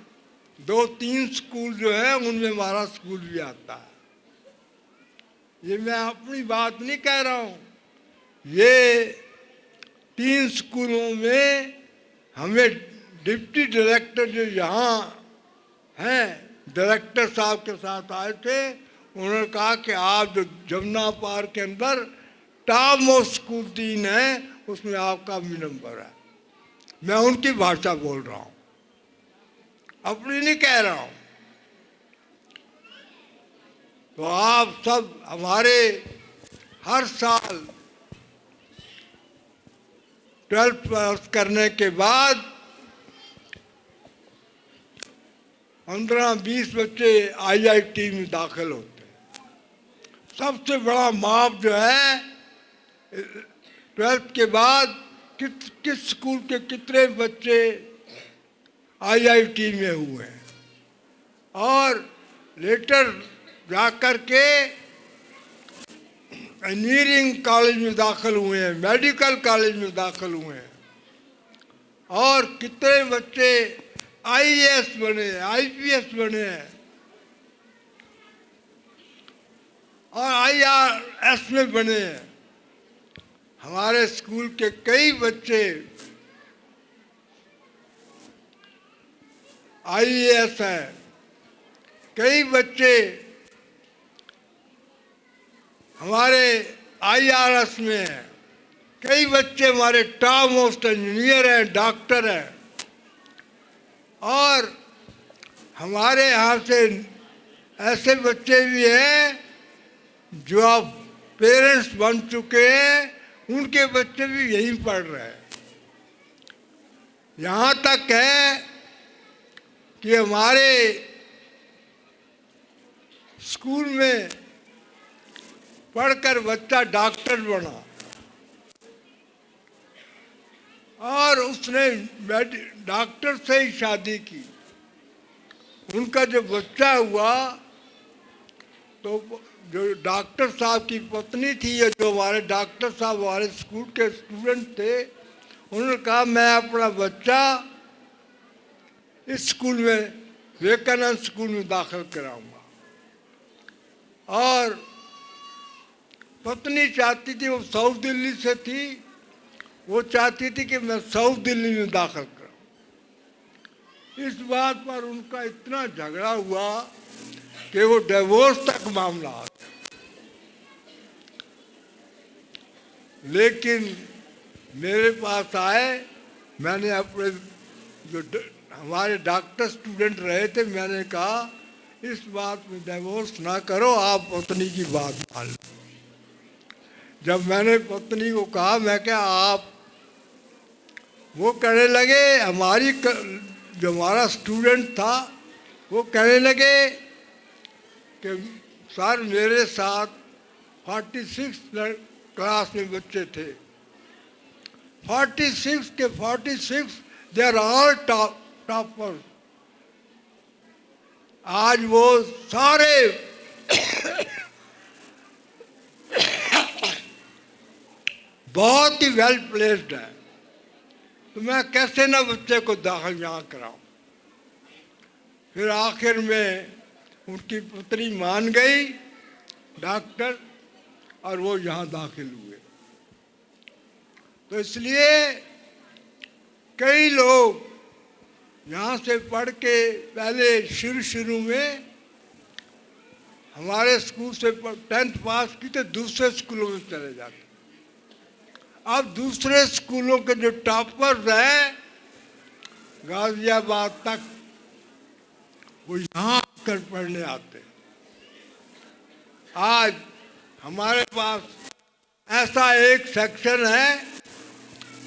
2-3 स्कूल जो है उनमें हमारा स्कूल भी आता है। ये मैं अपनी बात नहीं कह रहा हूँ, ये 3 स्कूलों में हमें डिप्टी डायरेक्टर जो यहाँ हैं, डायरेक्टर साहब के साथ आए थे, उन्होंने कहा कि आप जो जमुना पार के अंदर टॉप मोस्ट स्कूल 3 है उसमें आपका भी नंबर है। मैं उनकी भाषा बोल रहा हूँ, अपनी नहीं कह रहा हूँ। तो आप सब हमारे हर साल 12th पास करने के बाद 15-20 बच्चे IIT में दाखिल होते हैं। सबसे बड़ा माप जो है 12th के बाद किस स्कूल के कितने बच्चे आईआईटी में हुए हैं और लेटर जाकर के इंजीनियरिंग कॉलेज में दाखिल हुए हैं, मेडिकल कॉलेज में दाखिल हुए हैं और कितने बच्चे आईएएस बने हैं, आईपीएस बने हैं और आईआरएस में बने हैं। हमारे स्कूल के कई बच्चे आईएएस हैं, कई बच्चे हमारे आईआरएस में हैं, कई बच्चे हमारे टॉप मोस्ट इंजीनियर हैं, डॉक्टर हैं और हमारे यहाँ से ऐसे बच्चे भी हैं जो अब पेरेंट्स बन चुके हैं, उनके बच्चे भी यहीं पढ़ रहे हैं। यहाँ तक है कि हमारे स्कूल में पढ़कर बच्चा डॉक्टर बना और उसने डॉक्टर से ही शादी की। उनका जो बच्चा हुआ तो जो डॉक्टर साहब की पत्नी थी या जो हमारे डॉक्टर साहब हमारे स्कूल के स्टूडेंट थे, उन्होंने कहा मैं अपना बच्चा इस स्कूल में, विवेकानंद स्कूल में दाखिल कराऊंगा। और पत्नी चाहती थी, वो साउथ दिल्ली से थी, वो चाहती थी कि मैं साउथ दिल्ली में दाखिल कराऊं। इस बात पर उनका इतना झगड़ा हुआ कि वो डिवोर्स तक मामला आ गया। लेकिन मेरे पास आए, मैंने अपने जो हमारे डॉक्टर स्टूडेंट रहे थे, मैंने कहा इस बात में डिवोर्स ना करो, आप पत्नी की बात मान लो। जब मैंने पत्नी को कहा, मैं क्या आप, वो कहने लगे, जो हमारा स्टूडेंट था वो कहने लगे कि सर मेरे साथ 46 क्लास में बच्चे थे, 46 के 46 दे आर ऑल टॉपर्स। आज वो सारे बहुत ही वेल प्लेस्ड है, तो मैं कैसे ना बच्चे को दाखिल यहाँ कराऊं। फिर आखिर में उनकी पुत्री मान गई डॉक्टर और वो यहाँ दाखिल हुए। तो इसलिए कई लोग यहाँ से पढ़ के पहले शुरू में हमारे स्कूल से 10th पास की तो दूसरे स्कूलों में चले जाते। अब दूसरे स्कूलों के जो टॉपर्स हैं गाजियाबाद तक, वो यहाँ आकर पढ़ने आते हैं। आज हमारे पास ऐसा एक सेक्शन है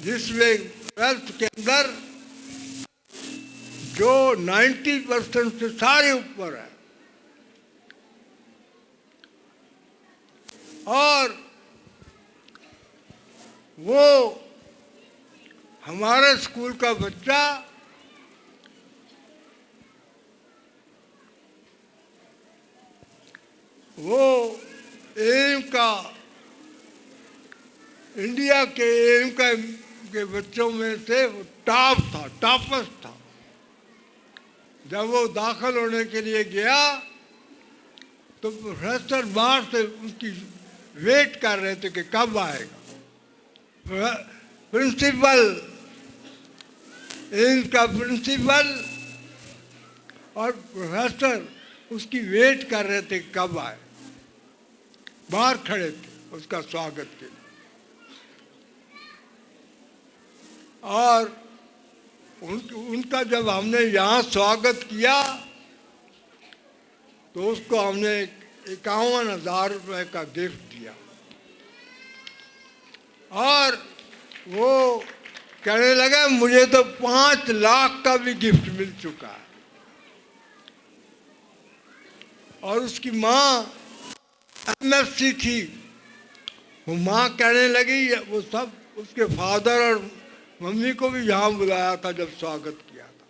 जिसमें 12th के अंदर जो 90% से सारे ऊपर है और वो हमारे स्कूल का बच्चा वो एम का, इंडिया के एम के बच्चों में से वो टॉपर्स था। जब वो दाखिल होने के लिए गया तो प्रोफेसर बाहर से उसकी वेट कर रहे थे कि कब आएगा। प्रिंसिपल, इनका प्रिंसिपल और प्रोफेसर उसकी वेट कर रहे थे कब आए, बाहर खड़े थे उसका स्वागत के लिए। और उनका जब हमने यहाँ स्वागत किया तो उसको हमने 51,000 रुपये का गिफ्ट दिया और वो कहने लगा मुझे तो 5 लाख का भी गिफ्ट मिल चुका है। और उसकी माँ MSc थी, वो माँ कहने लगी, वो सब उसके फादर और मम्मी को भी यहाँ बुलाया था जब स्वागत किया था।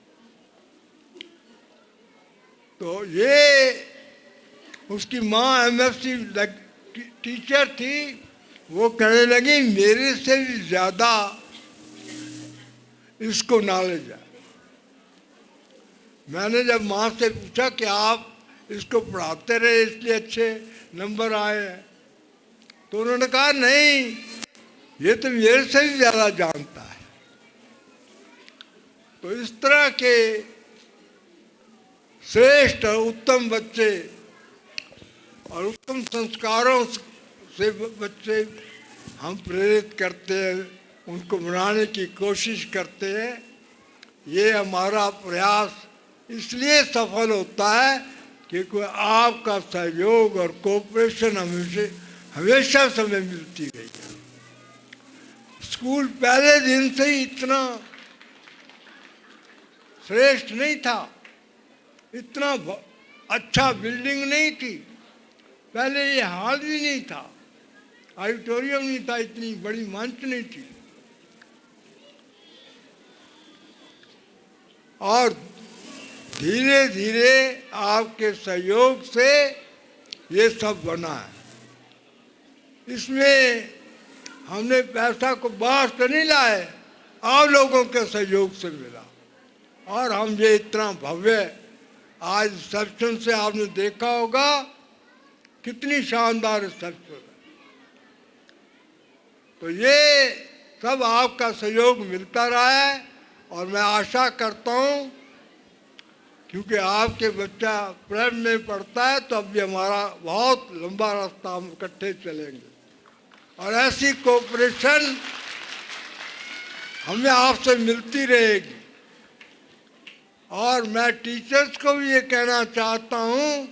तो ये उसकी माँ एमएफसी टीचर थी, वो कहने लगी मेरे से भी ज़्यादा इसको नॉलेज है। मैंने जब माँ से पूछा कि आप इसको पढ़ाते रहे इसलिए अच्छे नंबर आए हैं, तो उन्होंने कहा नहीं, ये तो मेरे से भी ज़्यादा जानता है। तो इस तरह के श्रेष्ठ और उत्तम बच्चे और उत्तम संस्कारों से बच्चे हम प्रेरित करते हैं, उनको बनाने की कोशिश करते हैं। ये हमारा प्रयास इसलिए सफल होता है क्योंकि आपका सहयोग और कोऑपरेशन हमेशा समय मिलती गई है। स्कूल पहले दिन से ही इतना श्रेष्ठ नहीं था, इतना अच्छा बिल्डिंग नहीं थी, पहले ये हॉल भी नहीं था, ऑडिटोरियम नहीं था, इतनी बड़ी मंच नहीं थी। और धीरे धीरे आपके सहयोग से ये सब बना है। इसमें हमने पैसा को बाहर से नहीं लाए, आप लोगों के सहयोग से मिला। और हम ये इतना भव्य आज रिसेप्शन से आपने देखा होगा कितनी शानदार रिसेप्शन है। तो ये सब आपका सहयोग मिलता रहा है और मैं आशा करता हूँ, क्योंकि आपके बच्चा प्रेम में पढ़ता है तो अब भी हमारा बहुत लंबा रास्ता हम इकट्ठे चलेंगे और ऐसी कोऑपरेशन हमें आपसे मिलती रहेगी। और मैं टीचर्स को भी ये कहना चाहता हूँ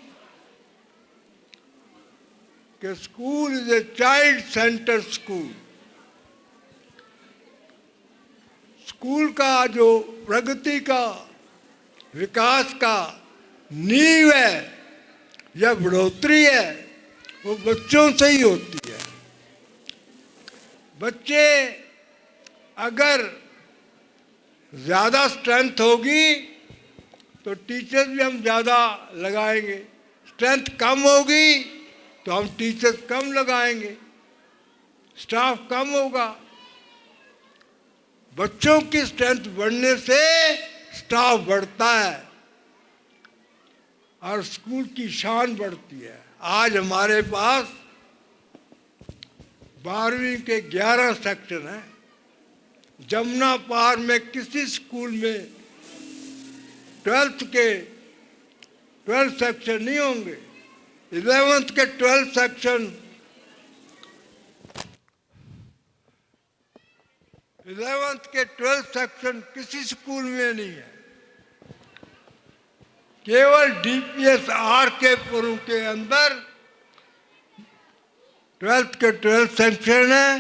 कि school is a child centre school. School का जो प्रगति का, विकास का नींव है या बढ़ोतरी है, वो बच्चों से ही होती है। बच्चे अगर ज़्यादा स्ट्रेंथ होगी तो टीचर्स भी हम ज़्यादा लगाएंगे, स्ट्रेंथ कम होगी तो हम टीचर्स कम लगाएंगे, स्टाफ कम होगा। बच्चों की स्ट्रेंथ बढ़ने से स्टाफ बढ़ता है और स्कूल की शान बढ़ती है। आज हमारे पास 12वीं के 11 सेक्शन हैं। जमुना पार में किसी स्कूल में 12th के 12 सेक्शन नहीं होंगे। 11th के 12 सेक्शन 11th के 12 सेक्शन किसी स्कूल में नहीं है। केवल डीपीएस के पुर के अंदर 12th के 12 सेक्शन है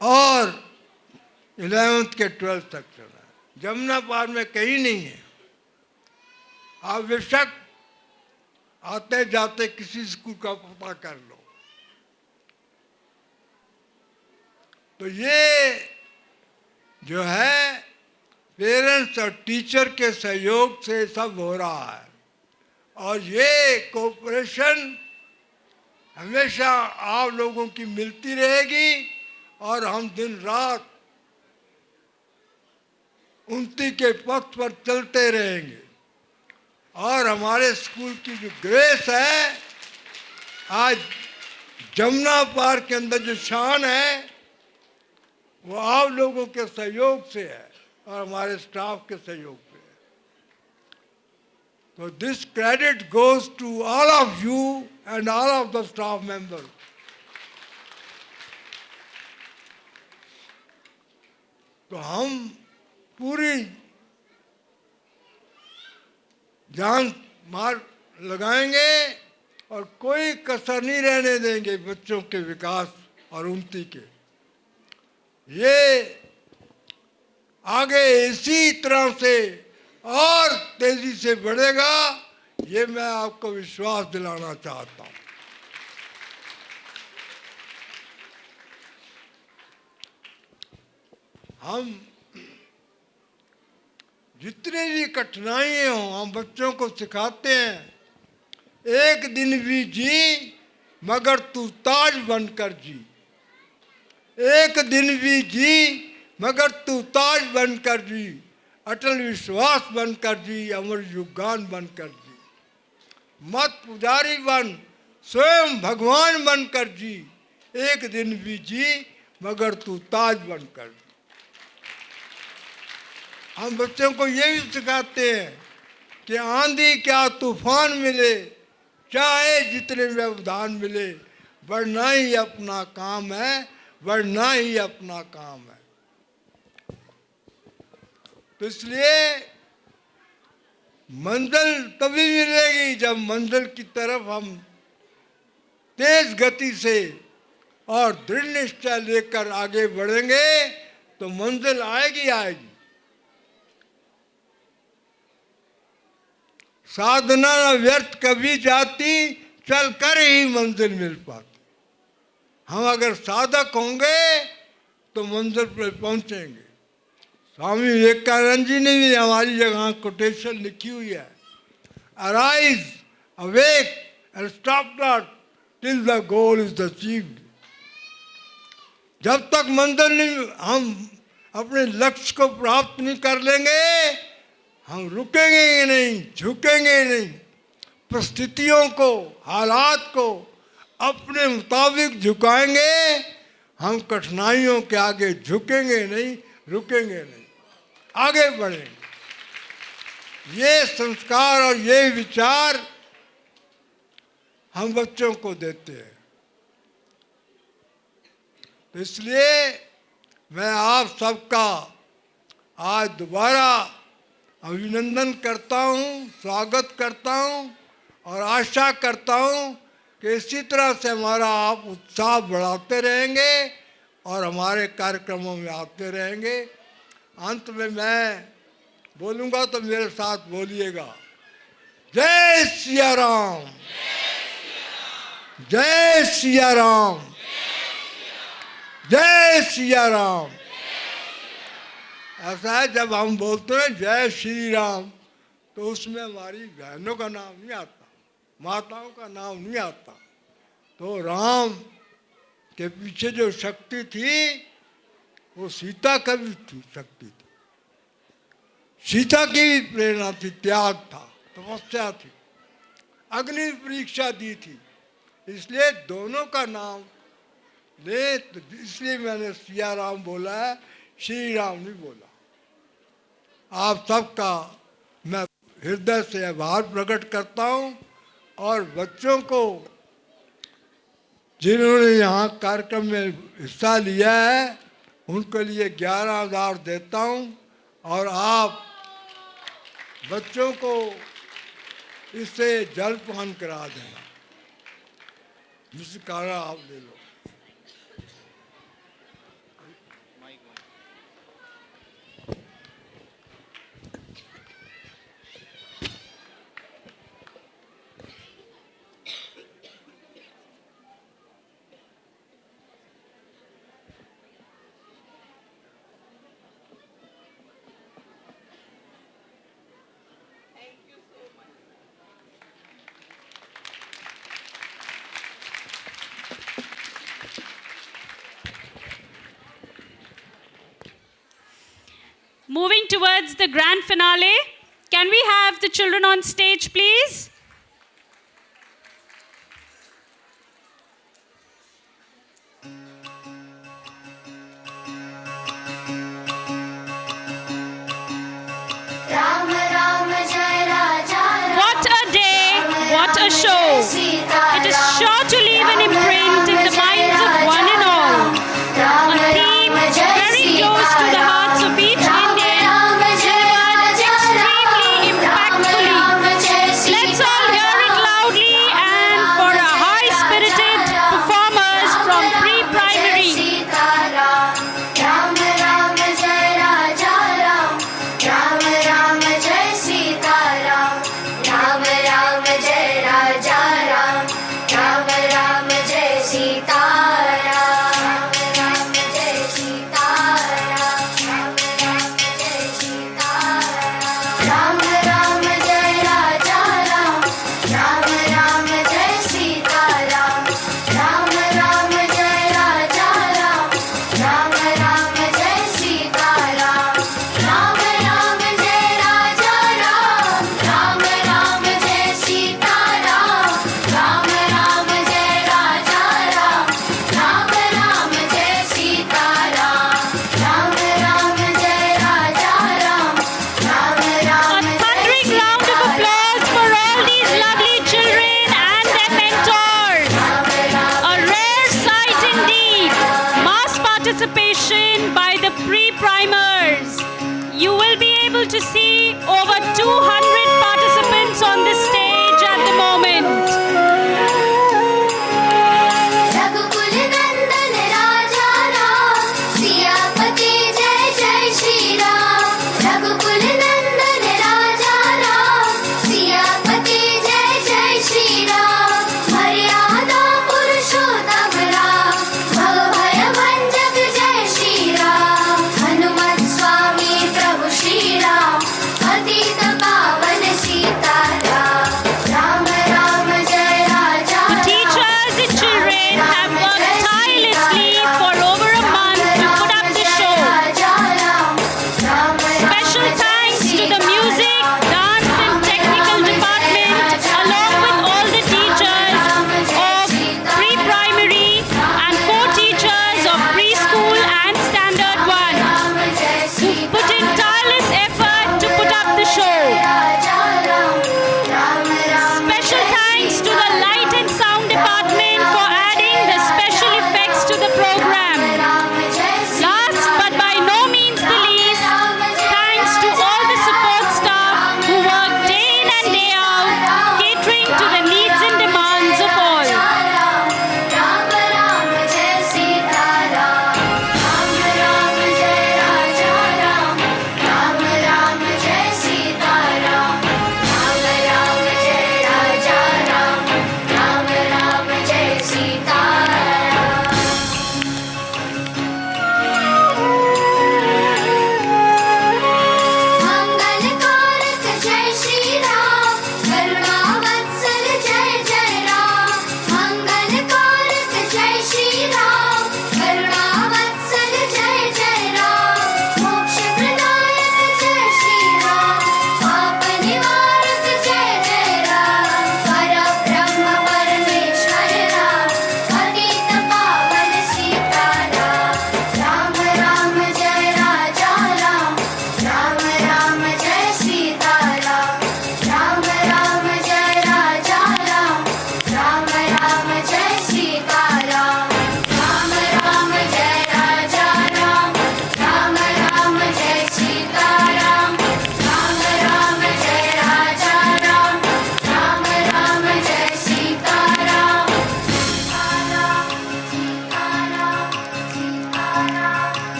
और 11th के 12 सेक्शन है। जमुना पार में कहीं नहीं है। आप बेशक आते जाते किसी स्कूल का पता कर लो। तो ये जो है पेरेंट्स और टीचर के सहयोग से सब हो रहा है और ये कोऑपरेशन हमेशा आप लोगों की मिलती रहेगी और हम दिन रात उन्नति के पथ पर चलते रहेंगे। और हमारे स्कूल की जो ग्रेस है, आज जमुना पार के अंदर जो शान है वो आप लोगों के सहयोग से है और हमारे स्टाफ के सहयोग से है। तो this credit goes to all of you and all of the staff member. तो हम पूरी जान मार लगाएंगे और कोई कसर नहीं रहने देंगे बच्चों के विकास और उन्नति के। ये आगे इसी तरह से और तेजी से बढ़ेगा, ये मैं आपको विश्वास दिलाना चाहता हूँ। हम जितनी भी कठिनाइयाँ हों हम बच्चों को सिखाते हैं। एक दिन भी जी मगर तू ताज बनकर जी, एक दिन भी जी मगर तू ताज बनकर जी, अटल विश्वास बनकर जी, अमर युगान बनकर जी, मत पुजारी बन स्वयं भगवान बनकर जी, एक दिन भी जी मगर तू ताज बनकर जी। हम बच्चों को ये भी सिखाते हैं कि आंधी क्या तूफान मिले, चाहे जितने व्यवधान मिले, बढ़ना ही अपना काम है, बढ़ना ही अपना काम है। तो इसलिए मंजिल तभी मिलेगी जब मंजिल की तरफ हम तेज गति से और दृढ़ निश्चय लेकर आगे बढ़ेंगे तो मंजिल आएगी आएगी। साधना न व्यर्थ कभी जाती, चल कर ही मंजिल मिल पाती। हम अगर साधक होंगे तो मंजिल पर पहुंचेंगे। स्वामी विवेकानंद जी ने भी हमारी जगह कोटेशन लिखी हुई है, arise awake and stop not till the goal is achieved. जब तक मंजिल नहीं हम अपने लक्ष्य को प्राप्त नहीं कर लेंगे हम रुकेंगे ही नहीं, झुकेंगे ही नहीं। परिस्थितियों को, हालात को अपने मुताबिक झुकाएंगे, हम कठिनाइयों के आगे झुकेंगे नहीं, रुकेंगे नहीं, आगे बढ़ेंगे। ये संस्कार और ये विचार हम बच्चों को देते हैं। तो इसलिए मैं आप सबका आज दोबारा अभिनंदन करता हूँ, स्वागत करता हूँ और आशा करता हूँ कि इसी तरह से हमारा आप उत्साह बढ़ाते रहेंगे और हमारे कार्यक्रमों में आते रहेंगे। अंत में मैं बोलूँगा तो मेरे साथ बोलिएगा, जय सिया राम, जय सिया राम, जय सिया राम। ऐसा है जब हम बोलते हैं जय श्री राम तो उसमें हमारी बहनों का नाम नहीं आता, माताओं का नाम नहीं आता। तो राम के पीछे जो शक्ति थी वो सीता का भी थी, शक्ति थी। सीता की भी प्रेरणा थी, त्याग था, तपस्या थी, अग्नि परीक्षा दी थी। इसलिए दोनों का नाम ले, तो इसलिए मैंने सिया राम बोला है, श्री राम नहीं बोला। आप सबका मैं हृदय से आभार प्रकट करता हूँ और बच्चों को जिन्होंने यहाँ कार्यक्रम में हिस्सा लिया है उनके लिए 11,000 देता हूँ और आप बच्चों को इससे जलपान करा देना। जिस कारण आप ले लो। Moving towards the grand finale, can we have the children on stage, please?